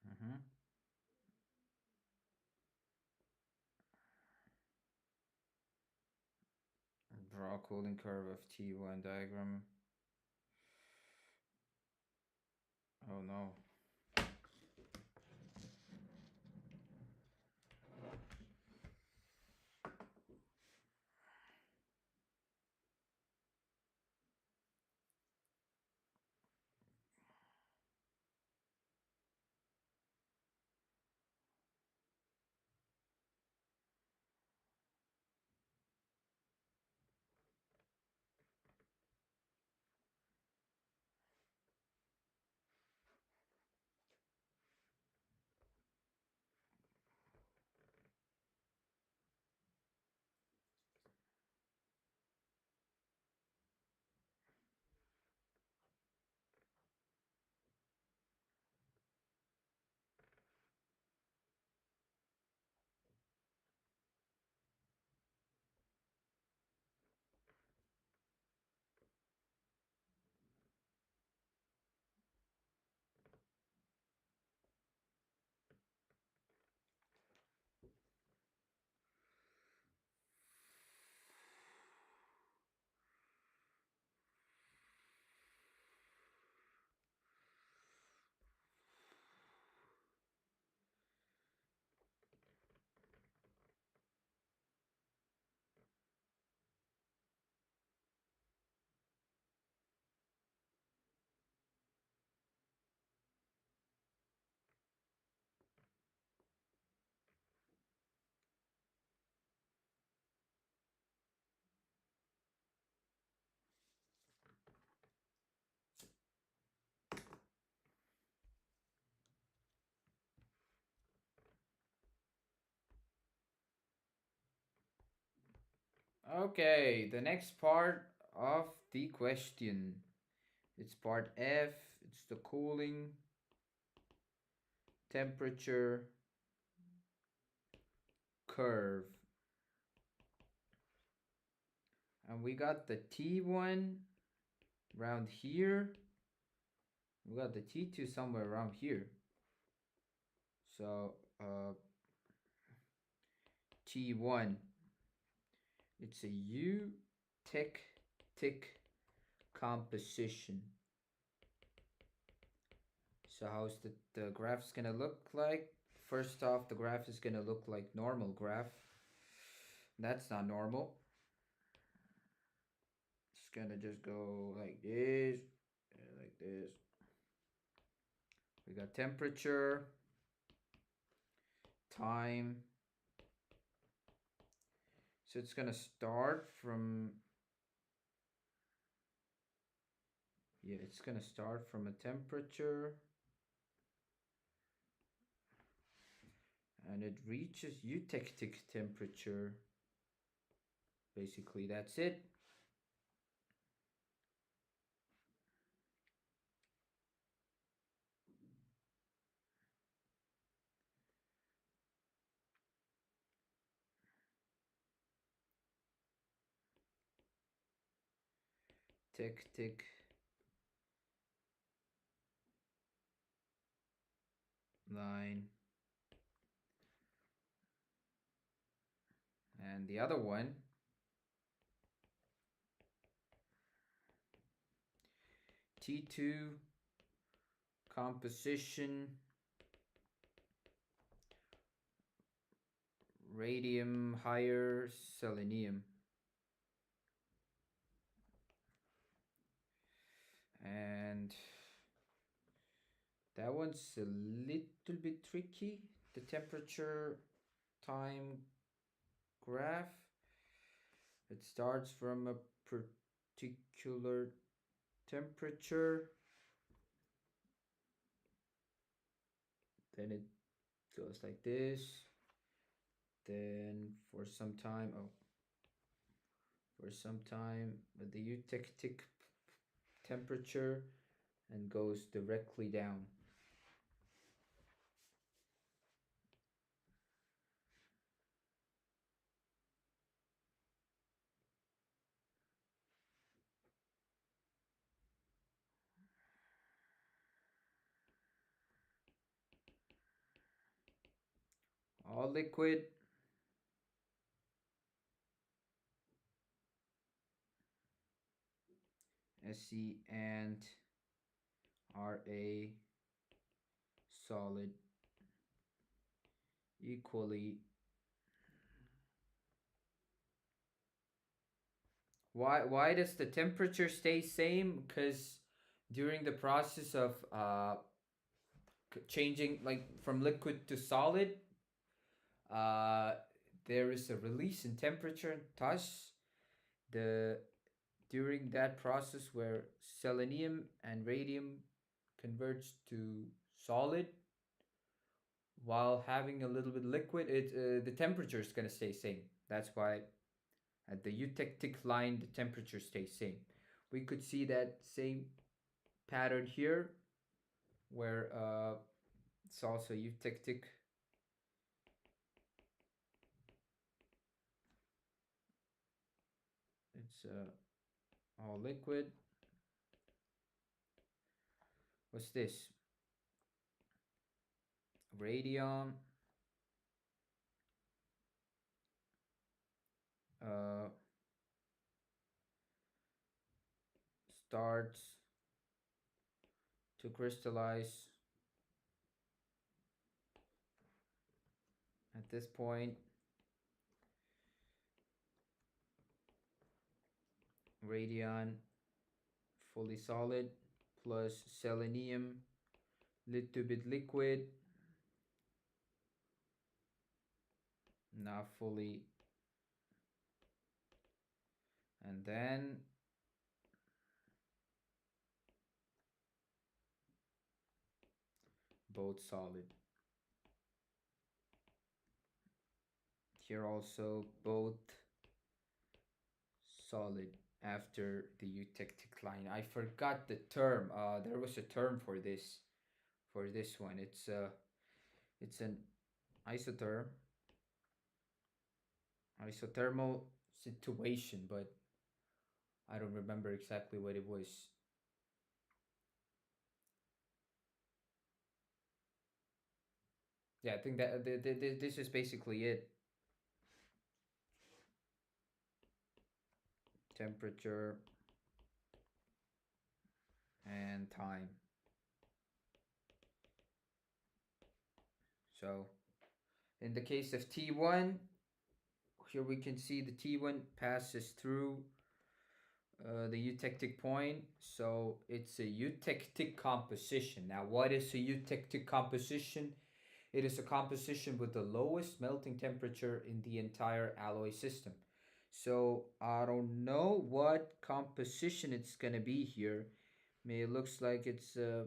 Mm-hmm. Draw cooling curve of T1 diagram. Oh no. Okay, the next part of the question. It's part F. It's the cooling temperature curve. And we got the T1 around here. We got the T2 somewhere around here. So T1, it's a eutectic composition. So how's the graph's gonna look like? First off, the graph is gonna look like normal graph. That's not normal. It's gonna just go like this, and like this. We got temperature, time. So it's gonna start from, yeah, it's gonna start from a temperature, and it reaches eutectic temperature. Basically, that's it. Tectic line. And the other one, T2 composition, radium higher selenium. And that one's a little bit tricky. The temperature time graph. It starts from a particular temperature. Then it goes like this. Then for some time, the eutectic temperature and goes directly down. All liquid, Se and Ra solid equally. Why does the temperature stay same? Because during the process of changing like from liquid to solid, uh, there is a release in temperature. Thus, the during that process where selenium and radium converge to solid while having a little bit liquid, the temperature is gonna stay same. That's why at the eutectic line the temperature stays same. We could see that same pattern here where it's also eutectic. It's all liquid. What's this? Radium. Uh, starts to crystallize at this point. Radium fully solid plus selenium little bit liquid, not fully, and then both solid. Here also both solid after the eutectic line. I forgot the term. There was a term for this one. It's an isotherm isothermal situation, but I don't remember exactly what it was. Yeah, I think that this is basically it. Temperature and time. So in the case of T1, here we can see the T1 passes through the eutectic point. So it's a eutectic composition. Now, what is a eutectic composition? It is a composition with the lowest melting temperature in the entire alloy system. So I don't know what composition it's gonna be here. I mean, it looks like it's a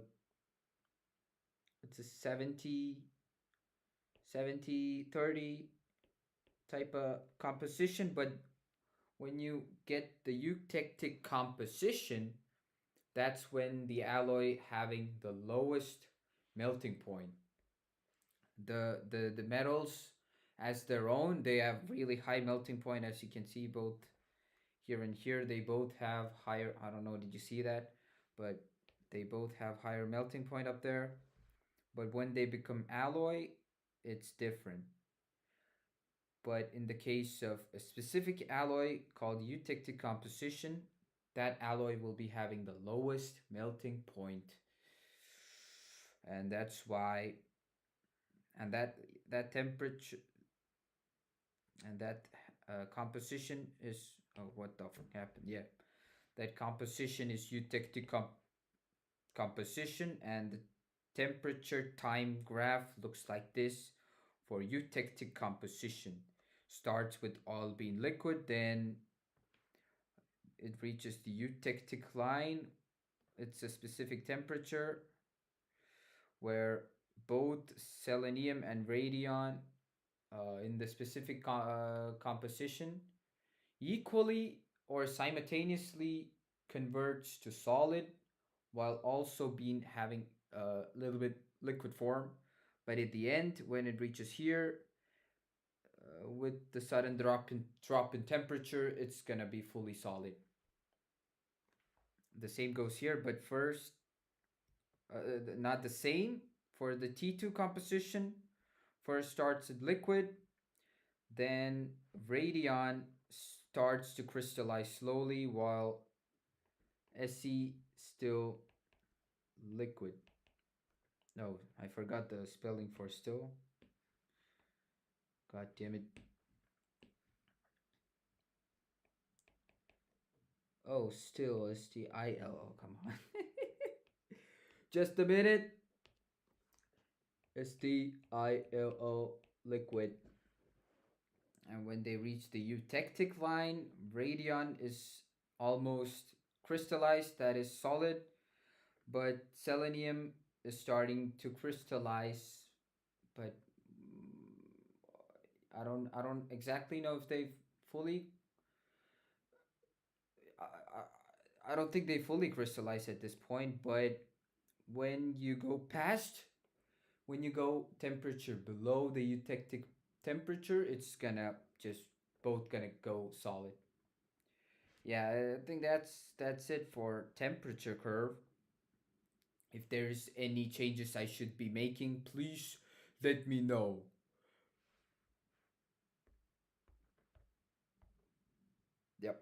70-30 type of composition, but when you get the eutectic composition, that's when the alloy having the lowest melting point. The metals as their own, they have really high melting point. As you can see, both here and here, they both have higher. I don't know, did you see that? But they both have higher melting point up there. But when they become alloy, it's different. But in the case of a specific alloy called eutectic composition, that alloy will be having the lowest melting point. And that's why, and that temperature and that composition is, oh, what the fuck happened? Yeah, that composition is eutectic composition, and the temperature time graph looks like this for eutectic composition. Starts with all being liquid, then it reaches the eutectic line. It's a specific temperature where both selenium and radion in the specific composition equally or simultaneously converts to solid while also being having a little bit liquid form. But at the end, when it reaches here, with the sudden drop in temperature, it's gonna be fully solid. The same goes here, but first, not the same for the T2 composition. First starts with liquid, then radion starts to crystallize slowly while Se still liquid. No, I forgot the spelling for still. God damn it. Oh, still STIL. Oh, come on. Just a minute. STILO liquid. And when they reach the eutectic line, radion is almost crystallized, that is solid, but selenium is starting to crystallize, but I don't exactly know if they've fully I don't think they fully crystallize at this point, but when you go past when you go temperature below the eutectic temperature, it's gonna just both gonna go solid. Yeah, I think that's it for temperature curve. If there's any changes I should be making, please let me know. Yep.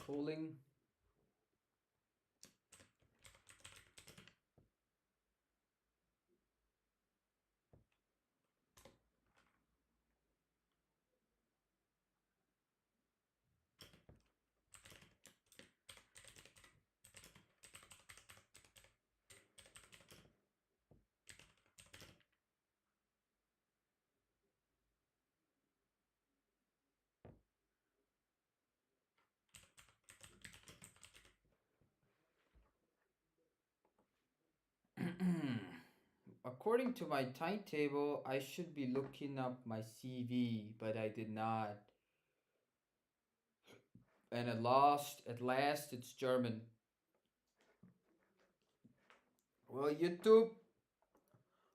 cooling. According to my timetable, I should be looking up my CV, but I did not. And at last, it's German. Well, YouTube,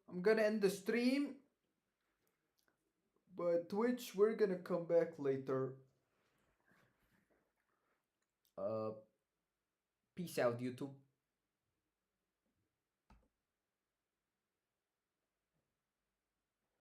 I'm gonna end the stream, but Twitch, we're gonna come back later. Uh, Peace out, YouTube.